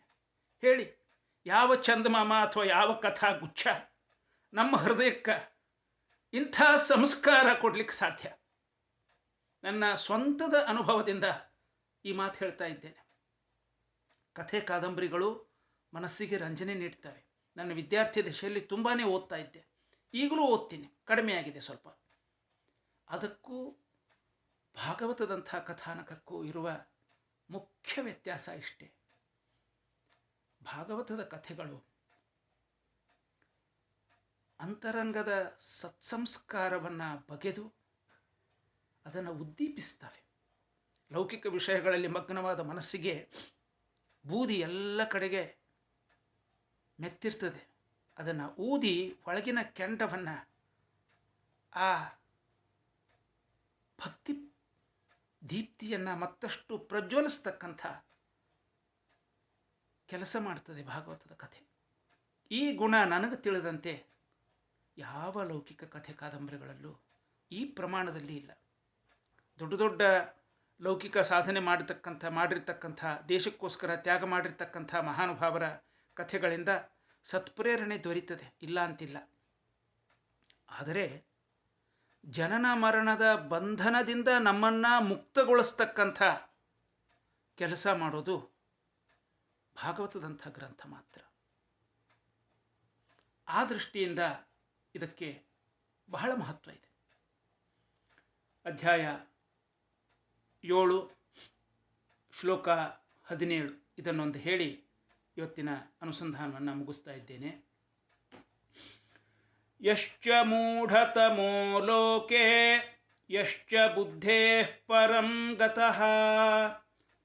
ಹೇಳಿ ಯಾವ ಚಂದಮಾಮ ಅಥವಾ ಯಾವ ಕಥಾ ಗುಚ್ಛ ನಮ್ಮ ಹೃದಯಕ್ಕೆ ಇಂಥ ಸಂಸ್ಕಾರ ಕೊಡ್ಲಿಕ್ಕೆ ಸಾಧ್ಯ? ನನ್ನ ಸ್ವಂತದ ಅನುಭವದಿಂದ ಈ ಮಾತು ಹೇಳ್ತಾ ಇದ್ದೇನೆ. ಕಥೆ ಕಾದಂಬರಿಗಳು ಮನಸ್ಸಿಗೆ ರಂಜನೆ ನೀಡ್ತವೆ. ನನ್ನ ವಿದ್ಯಾರ್ಥಿ ದಶೆಯಲ್ಲಿ ತುಂಬಾ ಓದ್ತಾ ಇದ್ದೆ, ಈಗಲೂ ಓದ್ತೀನಿ, ಕಡಿಮೆ ಆಗಿದೆ ಸ್ವಲ್ಪ. ಅದಕ್ಕೂ ಭಾಗವತದಂಥ ಕಥಾನಕಕ್ಕೂ ಇರುವ ಮುಖ್ಯ ವ್ಯತ್ಯಾಸ ಇಷ್ಟೇ. ಭಾಗವತದ ಕಥೆಗಳು ಅಂತರಂಗದ ಸತ್ಸಂಸ್ಕಾರವನ್ನು ಬಗೆದು ಅದನ್ನು ಉದ್ದೀಪಿಸ್ತವೆ. ಲೌಕಿಕ ವಿಷಯಗಳಲ್ಲಿ ಮಗ್ನವಾದ ಮನಸ್ಸಿಗೆ ಬೂದಿ ಎಲ್ಲ ಕಡೆಗೆ ಮೆತ್ತಿರ್ತದೆ. ಅದನ್ನು ಊದಿ ಒಳಗಿನ ಕೆಂಡವನ್ನು ಆ ಭಕ್ತಿ ದೀಪ್ತಿಯನ್ನು ಮತ್ತಷ್ಟು ಪ್ರಜ್ವಲಿಸ್ತಕ್ಕಂಥ ಕೆಲಸ ಮಾಡ್ತದೆ ಭಾಗವತದ ಕಥೆ. ಈ ಗುಣ ನನಗೆ ತಿಳಿದಂತೆ ಯಾವ ಲೌಕಿಕ ಕಥೆ ಕಾದಂಬರಿಗಳಲ್ಲೂ ಈ ಪ್ರಮಾಣದಲ್ಲಿ ಇಲ್ಲ. ದೊಡ್ಡ ದೊಡ್ಡ ಲೌಕಿಕ ಸಾಧನೆ ಮಾಡಿರ್ತಕ್ಕಂಥ ದೇಶಕ್ಕೋಸ್ಕರ ತ್ಯಾಗ ಮಾಡಿರ್ತಕ್ಕಂಥ ಮಹಾನುಭಾವರ ಕಥೆಗಳಿಂದ ಸತ್ಪ್ರೇರಣೆ ದೊರೀತದೆ, ಇಲ್ಲ ಅಂತಿಲ್ಲ. ಆದರೆ ಜನನ ಮರಣದ ಬಂಧನದಿಂದ ನಮ್ಮನ್ನು ಮುಕ್ತಗೊಳಿಸ್ತಕ್ಕಂಥ ಕೆಲಸ ಮಾಡೋದು ಭಾಗವತದಂಥ ಗ್ರಂಥ ಮಾತ್ರ. ಆ ದೃಷ್ಟಿಯಿಂದ ಇದಕ್ಕೆ ಬಹಳ ಮಹತ್ವ ಇದೆ. ಅಧ್ಯಾಯ 7 ಶ್ಲೋಕ 17 ಇದನ್ನೊಂದು ಹೇಳಿ ಇವತ್ತಿನ ಅನುಸಂಧಾನವನ್ನು ಮುಗಿಸ್ತಾ ಇದ್ದೇನೆ. ಯಶ್ಚ ಮೂಢತಮೋ ಲೋಕೆ ಯಶ್ಚ ಬುದ್ಧೇಃ ಪರಂ ಗತಃ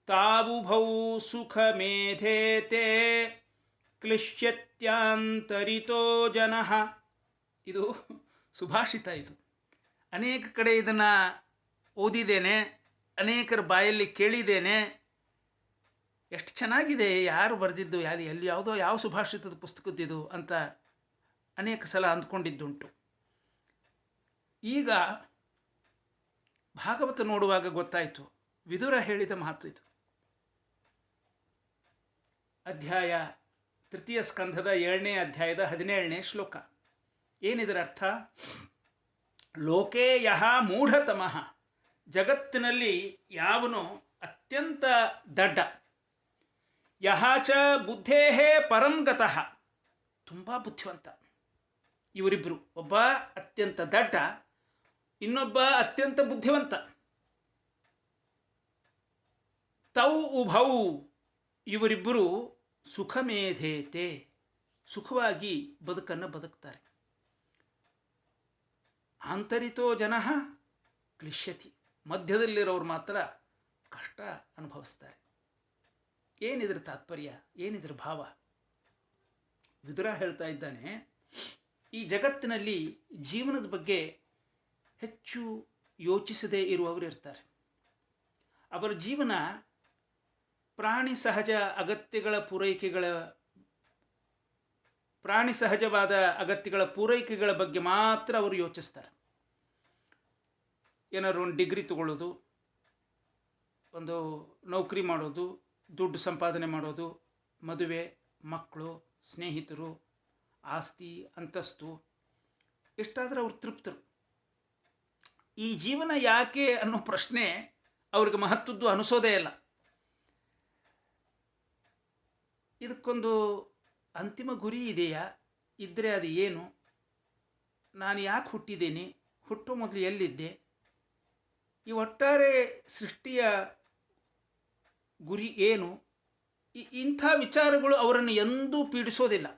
ತಾವುಭೌ ಸುಖಮೇಧೇತೆ ಕ್ಲಿಶ್ಯತ್ಯಾಂತರಿತೋ ಜನಃ. ಇದು ಸುಭಾಷಿತ. ಇದು ಅನೇಕ ಕಡೆ ಇದನ್ನು ಓದಿದ್ದೇನೆ, ಅನೇಕರ ಬಾಯಲ್ಲಿ ಕೇಳಿದ್ದೇನೆ. ಎಷ್ಟು ಚೆನ್ನಾಗಿದೆ, ಯಾರು ಬರೆದಿದ್ದು, ಎಲ್ಲಿ ಯಾವುದೋ ಯಾವ ಸುಭಾಷಿತದ ಪುಸ್ತಕದ್ದಿದು ಅಂತ ಅನೇಕ ಸಲ ಅಂದ್ಕೊಂಡಿದ್ದುಂಟು. ಈಗ ಭಾಗವತ ನೋಡುವಾಗ ಗೊತ್ತಾಯಿತು, ವಿದುರ ಹೇಳಿದ ಮಾತು ಇದು. ಅಧ್ಯಾಯ ತೃತೀಯ ಸ್ಕಂಧದ 7ನೇ ಅಧ್ಯಾಯದ 17ನೇ ಶ್ಲೋಕ. ಏನಿದರ ಅರ್ಥ? ಲೋಕೇ ಯಹ ಮೂಢತಮಃ, ಜಗತ್ತಿನಲ್ಲಿ ಯಾವನು ಅತ್ಯಂತ ದಡ್ಡ, ಯಹ ಚ ಬುದ್ಧೇಹೇ ಪರಂಗತಃ, ತುಂಬ ಬುದ್ಧಿವಂತ. ಇವರಿಬ್ಬರು, ಒಬ್ಬ ಅತ್ಯಂತ ದಡ್ಡ, ಇನ್ನೊಬ್ಬ ಅತ್ಯಂತ ಬುದ್ಧಿವಂತ. ತೌ ಉಭೌ, ಇವರಿಬ್ಬರು ಸುಖಮೇಧೇತೆ, ಸುಖವಾಗಿ ಬದುಕನ್ನು ಬದುಕ್ತಾರೆ. ಆಂತರಿತೋ ಜನಃ ಕ್ಲಿಶ್ಯತಿ, ಮಧ್ಯದಲ್ಲಿರೋರು ಮಾತ್ರ ಕಷ್ಟ ಅನುಭವಿಸ್ತಾರೆ. ಏನಿದ್ರ ತಾತ್ಪರ್ಯ, ಏನಿದ್ರ ಭಾವ? ವಿದುರ ಹೇಳ್ತಾ ಇದ್ದಾನೆ, ಈ ಜಗತ್ತಿನಲ್ಲಿ ಜೀವನದ ಬಗ್ಗೆ ಹೆಚ್ಚು ಯೋಚಿಸದೇ ಇರುವವರು ಇರ್ತಾರೆ. ಅವರ ಜೀವನ ಪ್ರಾಣಿ ಸಹಜವಾದ ಅಗತ್ಯಗಳ ಪೂರೈಕೆಗಳ ಬಗ್ಗೆ ಮಾತ್ರ ಅವರು ಯೋಚಿಸ್ತಾರೆ. ಏನಾದ್ರು ಒಂದು ಡಿಗ್ರಿ ತಗೊಳ್ಳೋದು, ಒಂದು ನೌಕರಿ ಮಾಡೋದು, ದುಡ್ಡು ಸಂಪಾದನೆ ಮಾಡೋದು, ಮದುವೆ, ಮಕ್ಕಳು, ಸ್ನೇಹಿತರು, ಆಸ್ತಿ, ಅಂತಸ್ತು, ಇಷ್ಟಾದರೆ ಅವ್ರು ತೃಪ್ತರು. ಈ ಜೀವನ ಯಾಕೆ ಅನ್ನೋ ಪ್ರಶ್ನೆ ಅವ್ರಿಗೆ ಮಹತ್ವದ್ದು ಅನಿಸೋದೇ ಇಲ್ಲ. ಇದಕ್ಕೊಂದು ಅಂತಿಮ ಗುರಿ ಇದೆಯಾ? ಇದ್ದರೆ ಅದು ಏನು? ನಾನು ಯಾಕೆ ಹುಟ್ಟಿದ್ದೀನಿ? ಹುಟ್ಟೋ ಮೊದಲು ಎಲ್ಲಿದ್ದೆ? ಈ ಒಟ್ಟಾರೆ ಸೃಷ್ಟಿಯ ಗುರಿ ಏನು? ಇಂಥ ವಿಚಾರಗಳು ಅವರನ್ನು ಎಂದೂ ಪೀಡಿಸೋದಿಲ್ಲ.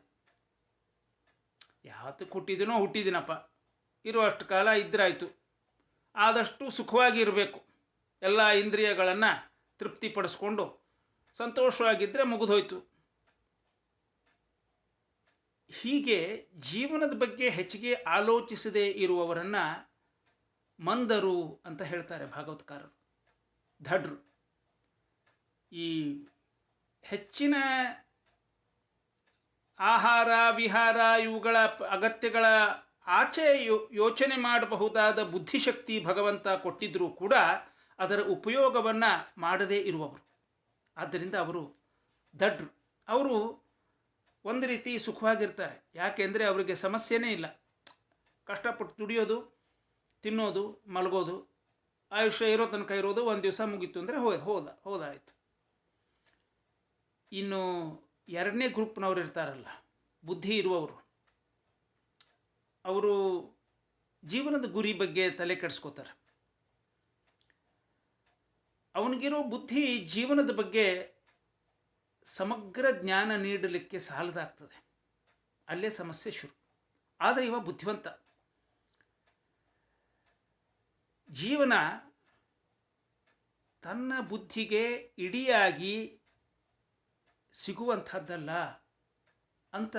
ಯಾವತ್ತಕ್ಕೆ ಹುಟ್ಟಿದ್ದೀನಪ್ಪ, ಇರುವಷ್ಟು ಕಾಲ ಇದ್ರಾಯ್ತು, ಆದಷ್ಟು ಸುಖವಾಗಿ ಇರಬೇಕು, ಎಲ್ಲ ಇಂದ್ರಿಯಗಳನ್ನು ತೃಪ್ತಿಪಡಿಸ್ಕೊಂಡು ಸಂತೋಷವಾಗಿದ್ದರೆ ಮುಗಿದೋಯ್ತು. ಹೀಗೆ ಜೀವನದ ಬಗ್ಗೆ ಹೆಚ್ಚಿಗೆ ಆಲೋಚಿಸದೇ ಇರುವವರನ್ನು ಮಂದರು ಅಂತ ಹೇಳ್ತಾರೆ ಭಾಗವತಕಾರರು, ದಡ್ರು. ಈ ಹೆಚ್ಚಿನ ಆಹಾರ ವಿಹಾರ ಇವುಗಳ ಅಗತ್ಯಗಳ ಆಚೆ ಯೋಚನೆ ಮಾಡಬಹುದಾದ ಬುದ್ಧಿಶಕ್ತಿ ಭಗವಂತ ಕೊಟ್ಟಿದ್ದರೂ ಕೂಡ ಅದರ ಉಪಯೋಗವನ್ನು ಮಾಡದೇ ಇರುವವರು. ಆದ್ದರಿಂದ ಅವರು ದಡ್ರು. ಅವರು ಒಂದು ರೀತಿ ಸುಖವಾಗಿರ್ತಾರೆ. ಯಾಕೆಂದರೆ ಅವರಿಗೆ ಸಮಸ್ಯೆನೇ ಇಲ್ಲ. ಕಷ್ಟಪಟ್ಟು ದುಡಿಯೋದು, ತಿನ್ನೋದು, ಮಲಗೋದು, ಆಯುಷ್ಯ ಇರೋ ತನಕ ಇರೋದು, ಒಂದು ದಿವಸ ಮುಗೀತು ಅಂದರೆ ಹೋದಾಯಿತು. ಇನ್ನು ಎರಡನೇ ಗ್ರೂಪ್ನವ್ರು ಇರ್ತಾರಲ್ಲ, ಬುದ್ಧಿ ಇರುವವರು, ಅವರು ಜೀವನದ ಗುರಿ ಬಗ್ಗೆ ತಲೆ ಕೆಡಿಸ್ಕೋತಾರೆ. ಅವನಿಗಿರೋ ಬುದ್ಧಿ ಜೀವನದ ಬಗ್ಗೆ ಸಮಗ್ರ ಜ್ಞಾನ ನೀಡಲಿಕ್ಕೆ ಸಾಲದಾಗ್ತದೆ. ಅಲ್ಲೇ ಸಮಸ್ಯೆ ಶುರು. ಆದರೆ ಇವ ಬುದ್ಧಿವಂತ. ಜೀವನ ತನ್ನ ಬುದ್ಧಿಗೆ ಇಡಿಯಾಗಿ ಸಿಗುವಂಥದ್ದಲ್ಲ ಅಂತ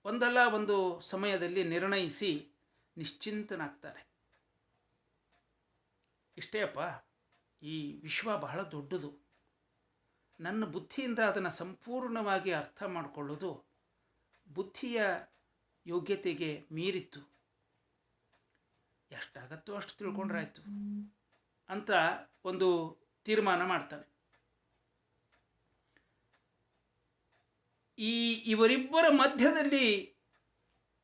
ಒಂದಲ್ಲ ಒಂದು ಸಮಯದಲ್ಲಿ ನಿರ್ಣಯಿಸಿ ನಿಶ್ಚಿಂತನಾಗ್ತಾರೆ. ಇಷ್ಟೇ ಅಪ್ಪ, ಈ ವಿಶ್ವ ಬಹಳ ದೊಡ್ಡದು, ನನ್ನ ಬುದ್ಧಿಯಿಂದ ಅದನ್ನು ಸಂಪೂರ್ಣವಾಗಿ ಅರ್ಥ ಮಾಡಿಕೊಳ್ಳೋದು ಬುದ್ಧಿಯ ಯೋಗ್ಯತೆಗೆ ಮೀರಿತ್ತು, ಎಷ್ಟಾಗತ್ತೋ ಅಷ್ಟು ತಿಳ್ಕೊಂಡ್ರಾಯ್ತು ಅಂತ ಒಂದು ತೀರ್ಮಾನ ಮಾಡ್ತಾನೆ. ಇವರಿಬ್ಬರ ಮಧ್ಯದಲ್ಲಿ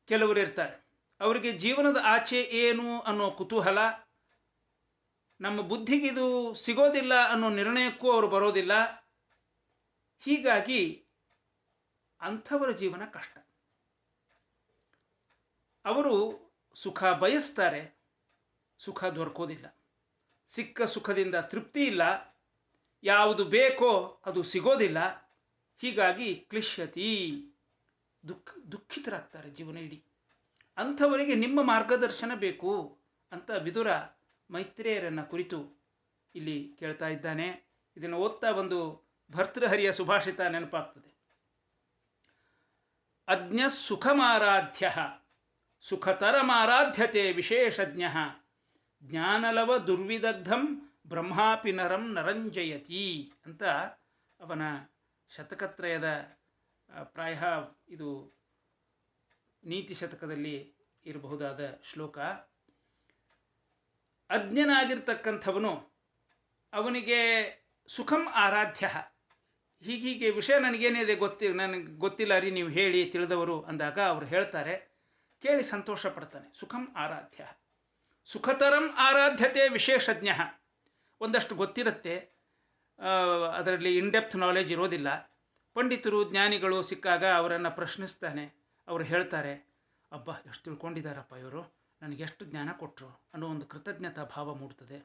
ಕೆಲವರು ಇರ್ತಾರೆ. ಅವರಿಗೆ ಜೀವನದ ಆಚೆ ಏನು ಅನ್ನೋ ಕುತೂಹಲ, ನಮ್ಮ ಬುದ್ಧಿಗಿದು ಸಿಗೋದಿಲ್ಲ ಅನ್ನೋ ನಿರ್ಣಯಕ್ಕೂ ಅವರು ಬರೋದಿಲ್ಲ. ಹೀಗಾಗಿ ಅಂಥವರ ಜೀವನ ಕಷ್ಟ. ಅವರು ಸುಖ ಬಯಸ್ತಾರೆ, ಸುಖ ದೊರಕೋದಿಲ್ಲ. ಸಿಕ್ಕ ಸುಖದಿಂದ ತೃಪ್ತಿ ಇಲ್ಲ, ಯಾವುದು ಬೇಕೋ ಅದು ಸಿಗೋದಿಲ್ಲ. ಹೀಗಾಗಿ ಕ್ಲಿಶ್ಯತಿ, ದುಃಖಿತರಾಗ್ತಾರೆ ಜೀವನ ಇಡೀ. ಅಂಥವರಿಗೆ ನಿಮ್ಮ ಮಾರ್ಗದರ್ಶನ ಬೇಕು ಅಂತ ವಿದುರ ಮೈತ್ರೇಯರನ್ನು ಕುರಿತು ಇಲ್ಲಿ ಕೇಳ್ತಾ ಇದ್ದಾನೆ. ಇದನ್ನು ಓದ್ತಾ ಒಂದು ಭರ್ತೃಹರಿಯ ಸುಭಾಷಿತ ನೆನಪಾಗ್ತದೆ. ಅಜ್ಞ ಸುಖಮಾರಾಧ್ಯ ಸುಖತರಮಾರಾಧ್ಯತೆ ವಿಶೇಷಜ್ಞ ಜ್ಞಾನಲವ ದುರ್ವಿದಗ್ಧಂ ಬ್ರಹ್ಮಾಪಿ ನರಂ ನರಂಜಯತಿ ಅಂತ ಅವನ ಶತಕತ್ರಯದ ಪ್ರಾಯ ಇದು ನೀತಿ ಶತಕದಲ್ಲಿ ಇರಬಹುದಾದ ಶ್ಲೋಕ. ಅಜ್ಞನಾಗಿರ್ತಕ್ಕಂಥವನು ಅವನಿಗೆ ಸುಖಂ ಆರಾಧ್ಯ, ಹೀಗೀಗೆ ವಿಷಯ ನನಗೇನಿದೆ ನನಗೆ ಗೊತ್ತಿಲ್ಲ ರೀ, ನೀವು ಹೇಳಿ ತಿಳಿದವರು ಅಂದಾಗ ಅವರು ಹೇಳ್ತಾರೆ, ಕೇಳಿ ಸಂತೋಷ ಪಡ್ತಾನೆ. ಸುಖಂ ಆರಾಧ್ಯ ಸುಖತರಂ ಆರಾಧ್ಯತೆ ವಿಶೇಷಜ್ಞ. ಒಂದಷ್ಟು ಗೊತ್ತಿರುತ್ತೆ, ಅದರಲ್ಲಿ ಇನ್ಡೆಪ್ತ್ ನಾಲೆಜ್ ಇರೋದಿಲ್ಲ. ಪಂಡಿತರು ಜ್ಞಾನಿಗಳು ಸಿಕ್ಕಾಗ ಅವರನ್ನು ಪ್ರಶ್ನಿಸ್ತಾನೆ. ಅವರು ಹೇಳ್ತಾರೆ, ಅಬ್ಬಾ ಎಷ್ಟು ತಿಳ್ಕೊಂಡಿದ್ದಾರಪ್ಪ ಇವರು, ನನಗೆಷ್ಟು ಜ್ಞಾನ ಕೊಟ್ಟರು ಅನ್ನೋ ಒಂದು ಕೃತಜ್ಞತಾ ಭಾವ ಮೂಡ್ತದೆ.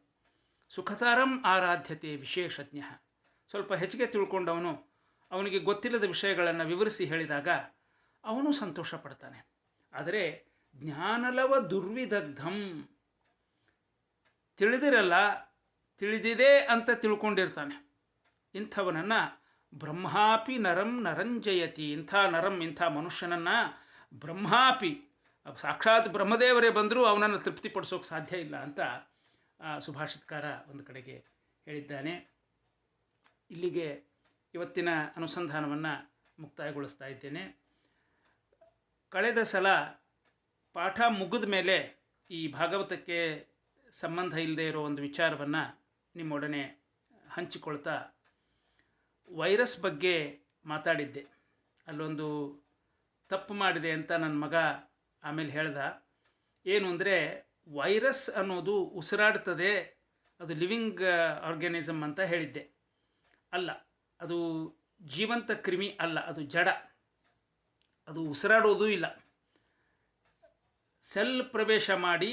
ಸುಖತರಂ ಆರಾಧ್ಯತೆ ವಿಶೇಷಜ್ಞ. ಸ್ವಲ್ಪ ಹೆಚ್ಚಿಗೆ ತಿಳ್ಕೊಂಡವನು ಅವನಿಗೆ ಗೊತ್ತಿಲ್ಲದ ವಿಷಯಗಳನ್ನು ವಿವರಿಸಿ ಹೇಳಿದಾಗ ಅವನು ಸಂತೋಷ ಪಡ್ತಾನೆ. ಆದರೆ ಜ್ಞಾನಲವ ದುರ್ವಿದಗ್ಧಂ, ತಿಳಿದಿರಲ್ಲ, ತಿಳಿದಿದೆ ಅಂತ ತಿಳ್ಕೊಂಡಿರ್ತಾನೆ. ಇಂಥವನನ್ನು ಬ್ರಹ್ಮಾಪಿ ನರಂ ನರಂಜಯತಿ. ಇಂಥ ಮನುಷ್ಯನನ್ನು ಬ್ರಹ್ಮಾಪಿ, ಸಾಕ್ಷಾತ್ ಬ್ರಹ್ಮದೇವರೇ ಬಂದರೂ ಅವನನ್ನು ತೃಪ್ತಿಪಡಿಸೋಕೆ ಸಾಧ್ಯ ಇಲ್ಲ ಅಂತ ಸುಭಾಷಿತಕಾರ ಒಂದು ಕಡೆಗೆ ಹೇಳಿದ್ದಾನೆ. ಇಲ್ಲಿಗೆ ಇವತ್ತಿನ ಅನುಸಂಧಾನವನ್ನು ಮುಕ್ತಾಯಗೊಳಿಸ್ತಾ ಇದ್ದೇನೆ. ಕಳೆದ ಸಲ ಪಾಠ ಮುಗಿದ ಮೇಲೆ ಈ ಭಾಗವತಕ್ಕೆ ಸಂಬಂಧ ಇಲ್ಲದೆ ಇರೋ ಒಂದು ವಿಚಾರವನ್ನು ನಿಮ್ಮೊಡನೆ ಹಂಚಿಕೊಳ್ತಾ ವೈರಸ್ ಬಗ್ಗೆ ಮಾತಾಡಿದ್ದೆ. ಅಲ್ಲೊಂದು ತಪ್ಪು ಮಾಡಿದೆ ಅಂತ ನನ್ನ ಮಗ ಆಮೇಲೆ ಹೇಳ್ದ. ಏನು ಅಂದರೆ, ವೈರಸ್ ಅನ್ನೋದು ಉಸಿರಾಡ್ತದೆ, ಅದು ಲಿವಿಂಗ್ ಆರ್ಗ್ಯಾನಿಸಮ್ ಅಂತ ಹೇಳಿದ್ದೆ. ಅಲ್ಲ, ಅದು ಜೀವಂತ ಕ್ರಿಮಿ ಅಲ್ಲ, ಅದು ಜಡ. ಅದು ಉಸಿರಾಡೋದೂ ಇಲ್ಲ. ಸೆಲ್ ಪ್ರವೇಶ ಮಾಡಿ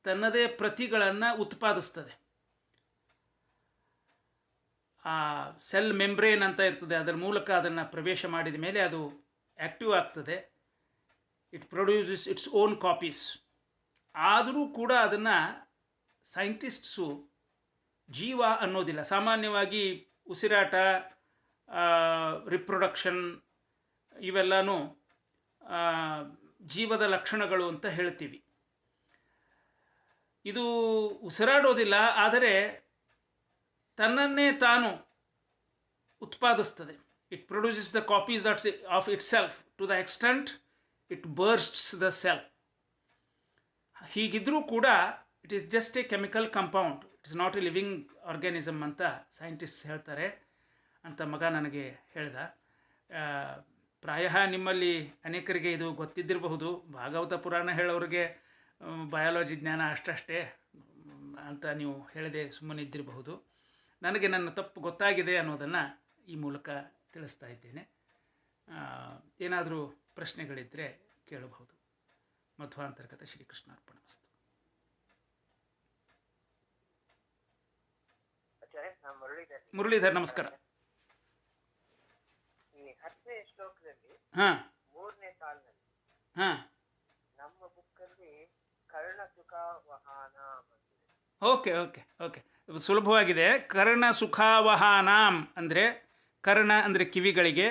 ತನ್ನದೇ ಪ್ರತಿಗಳನ್ನು ಉತ್ಪಾದಿಸ್ತದೆ. ಆ ಸೆಲ್ ಮೆಂಬ್ರೇನ್ ಅಂತ ಇರ್ತದೆ, ಅದರ ಮೂಲಕ ಅದನ್ನು ಪ್ರವೇಶ ಮಾಡಿದ ಮೇಲೆ ಅದು ಆ್ಯಕ್ಟಿವ್ ಆಗ್ತದೆ. It produces its own copies. ಆದರೂ ಕೂಡ ಅದನ್ನು ಸೈಂಟಿಸ್ಟ್ಸು ಜೀವ ಅನ್ನೋದಿಲ್ಲ. ಸಾಮಾನ್ಯವಾಗಿ ಉಸಿರಾಟ, ರಿಪ್ರೊಡಕ್ಷನ್ ಇವೆಲ್ಲನೂ ಜೀವದ ಲಕ್ಷಣಗಳು ಅಂತ ಹೇಳ್ತೀವಿ. ಇದು ಉಸಿರಾಡೋದಿಲ್ಲ, ಆದರೆ ತನ್ನನ್ನೇ ತಾನು ಉತ್ಪಾದಿಸ್ತದೆ. It produces the copies of itself to the extent it bursts the cell. ಹೀಗಿದ್ದರೂ ಕೂಡ it is just a chemical compound, it is not a living organism ಅಂತ ಸೈಂಟಿಸ್ಟ್ಸ್ ಹೇಳ್ತಾರೆ ಅಂತ ಮಗ ನನಗೆ ಹೇಳ್ದ. ಪ್ರಾಯ ನಿಮ್ಮಲ್ಲಿ ಅನೇಕರಿಗೆ ಇದು ಗೊತ್ತಿದ್ದಿರಬಹುದು. ಭಾಗವತ ಪುರಾಣ ಹೇಳೋರಿಗೆ ಬಯಾಲಜಿ ಜ್ಞಾನ ಅಷ್ಟೇ ಅಂತ ನೀವು ಹೇಳದೆ ಸುಮ್ಮನಿದ್ದಿರಬಹುದು. ನನಗೆ ನನ್ನ ತಪ್ಪು ಗೊತ್ತಾಗಿದೆ ಅನ್ನೋದನ್ನು ಈ ಮೂಲಕ ತಿಳಿಸ್ತಾ ಇದ್ದೇನೆ. ಏನಾದರೂ ಪ್ರಶ್ನೆಗಳಿದ್ದರೆ ಕೇಳಬಹುದು. ಮಧ್ವಾಂತರ್ಗತ ಶ್ರೀಕೃಷ್ಣಾರ್ಪಣಮಸ್ತು. ಮುರಳೀಧರ್ ನಮಸ್ಕಾರ. ಈ 10ನೇ ಶ್ಲೋಕದಲ್ಲಿ ಹಾಂ 3ನೇ ಸಾಲಿನಲ್ಲಿ ಹಾಂ ನಮ್ಮ ಬುಕ್ಕಲ್ಲಿ ಕರ್ಣ ಸುಖ ವಹಾನ. ಓಕೆ ಓಕೆ ಓಕೆ ಸುಲಭವಾಗಿದೆ. ಕರ್ಣ ಸುಖಾವಹಾನಾಂ ಅಂದರೆ, ಕರ್ಣ ಅಂದರೆ ಕಿವಿಗಳಿಗೆ,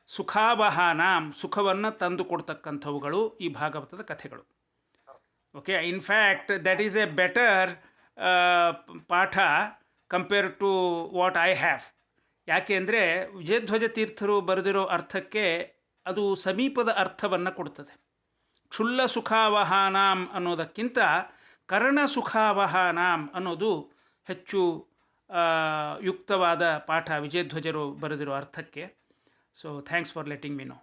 ಸುಖಾವಹಾನಾಂ ಸುಖವನ್ನು ತಂದು ಕೊಡ್ತಕ್ಕಂಥವುಗಳು ಈ ಭಾಗವತದ ಕಥೆಗಳು. Okay, in fact that is a better ಪಾಠ compare to what I have. ಯಾಕೆ ಅಂದರೆ ವಿಜಯಧ್ವಜ ತೀರ್ಥರು ಬರೆದಿರೋ ಅರ್ಥಕ್ಕೆ ಅದು ಸಮೀಪದ ಅರ್ಥವನ್ನು ಕೊಡ್ತದೆ. ಕ್ಷುಲ್ಲ ಸುಖಾವಹಾನಾಂ ಅನ್ನೋದಕ್ಕಿಂತ ಕರ್ಣ ಸುಖಾವಹಾನಾಂ ಅನ್ನೋದು ಹೆಚ್ಚು ಯುಕ್ತವಾದ ಪಾಠ ವಿಜಯಧ್ವಜರು ಬರೆದಿರೋ ಅರ್ಥಕ್ಕೆ. So thanks for letting me know.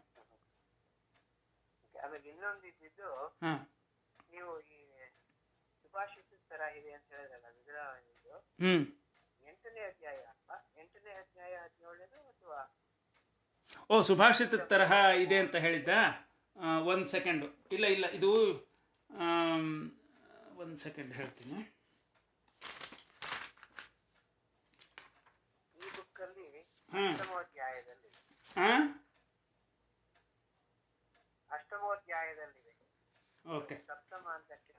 ಆಮೇಲೆ ಇನ್ನೊಂದು ಇದ್ದಿದ್ದು, ಹಾಂ, ನೀವು ಈ ಸುಭಾಷಿತ ತರ ಇದೆ ಅಂತ ಹೇಳಿದ್ರಲ್ಲ, ವಿಗ್ರಹ ಇದು 8ನೇ ಅಧ್ಯಾಯ 8ನೇ ಅಧ್ಯಾಯ 17 ಅಥವಾ? ಓ, ಸುಭಾಷಿತ ತರಹ ಇದೆ ಅಂತ ಹೇಳಿದ್ದ. ಒಂದು ಸೆಕೆಂಡು. ಇಲ್ಲ ಇದು ಒಂದು ಸೆಕೆಂಡ್ ಹೇಳ್ತೀನಿ. ಈ ಬುಕ್ಕಲ್ಲಿ ಹಾಂ ಅಷ್ಟಮೋಧ್ಯಾಯದಲ್ಲಿ ಹಾಂ ಅಷ್ಟಮೋಧ್ಯಾಯದಲ್ಲಿದೆ. ಓಕೆ, ಸಪ್ತಮ ಅಂತಕ್ಕೆ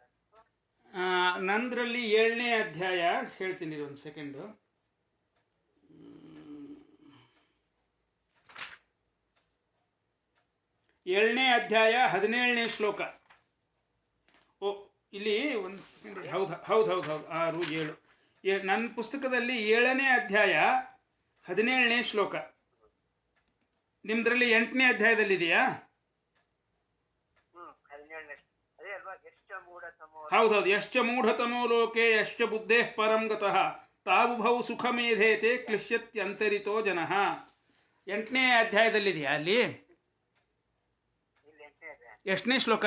ನಂದರಲ್ಲಿ 7ನೇ ಅಧ್ಯಾಯ ಹೇಳ್ತೀನಿ. ಒಂದು ಸೆಕೆಂಡು. 7ನೇ ಅಧ್ಯಾಯ 17ನೇ ಶ್ಲೋಕ. ಓ, ಇಲ್ಲಿ ಒಂದು ಸೆಕೆಂಡ್. ಹೌದು 6, 7. ನನ್ನ ಪುಸ್ತಕದಲ್ಲಿ 7ನೇ ಅಧ್ಯಾಯ 17ನೇ ಶ್ಲೋಕ. ನಿಮ್ಮದ್ರಲ್ಲಿ 8ನೇ ಅಧ್ಯಾಯದಲ್ಲಿದೆಯಾ? 17ನೇ. ಅದೇ ಅಲ್ವಾ? ಎಷ್ಟು ಮೂಢತಮೋ ಹೌದೌದು. ಯಶ್ಚ ಮೂಢತಮೋ ಲೋಕೆ ಯಶ್ಚ ಬುದ್ಧೇ ಪರಂ ಗತಃ ತಾವುಭೌ ಸುಖಮೇಧೇತೆ ಕ್ಲಿಶ್ಯತ್ಯಂತರಿತೋ ಜನಃ. 8ನೇ ಅಧ್ಯಾಯದಲ್ಲಿದೆಯಾ ಅಲ್ಲಿ? ಇಲ್ಲಿ 8ನೇ ಅಧ್ಯಾಯ ಎಷ್ಟನೇ ಶ್ಲೋಕ?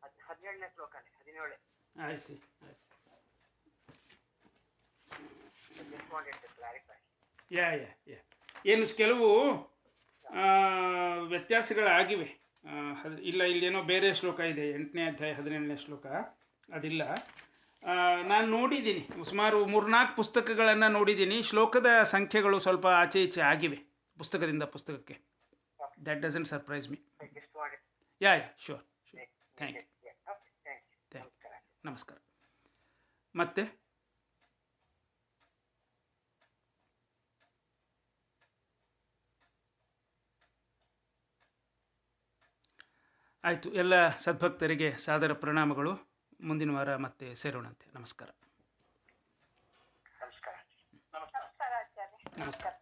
17ನೇ ಶ್ಲೋಕನೇ 17. ಆಯ್ಸಿ. Just wanted to clarify. ಯಾ ಏನು ಕೆಲವು ವ್ಯತ್ಯಾಸಗಳಾಗಿವೆ. ಇಲ್ಲ, ಇಲ್ಲೇನೋ ಬೇರೆ ಶ್ಲೋಕ ಇದೆ, 8ನೇ ಅಧ್ಯಾಯ 17ನೇ ಶ್ಲೋಕ ಅದಿಲ್ಲ. ನಾನು ನೋಡಿದ್ದೀನಿ, ಸುಮಾರು 3-4 ಪುಸ್ತಕಗಳನ್ನು ನೋಡಿದ್ದೀನಿ. ಶ್ಲೋಕದ ಸಂಖ್ಯೆಗಳು ಸ್ವಲ್ಪ ಆಚೆ ಈಚೆ ಆಗಿವೆ ಪುಸ್ತಕದಿಂದ ಪುಸ್ತಕಕ್ಕೆ. That doesn't surprise me. I just wanted. Yeah sure. Thank you. Yeah. Okay. Thank you. ನಮಸ್ಕಾರ. ಮತ್ತೆ ಆಯಿತು. ಎಲ್ಲ ಸದ್ಭಕ್ತರಿಗೆ ಸಾದರ ಪ್ರಣಾಮಗಳು. ಮುಂದಿನ ವಾರ ಮತ್ತೆ ಸೇರೋಣಂತೆ. ನಮಸ್ಕಾರ. ನಮಸ್ಕಾರ ಆಚಾರ್ಯ. ನಮಸ್ಕಾರ.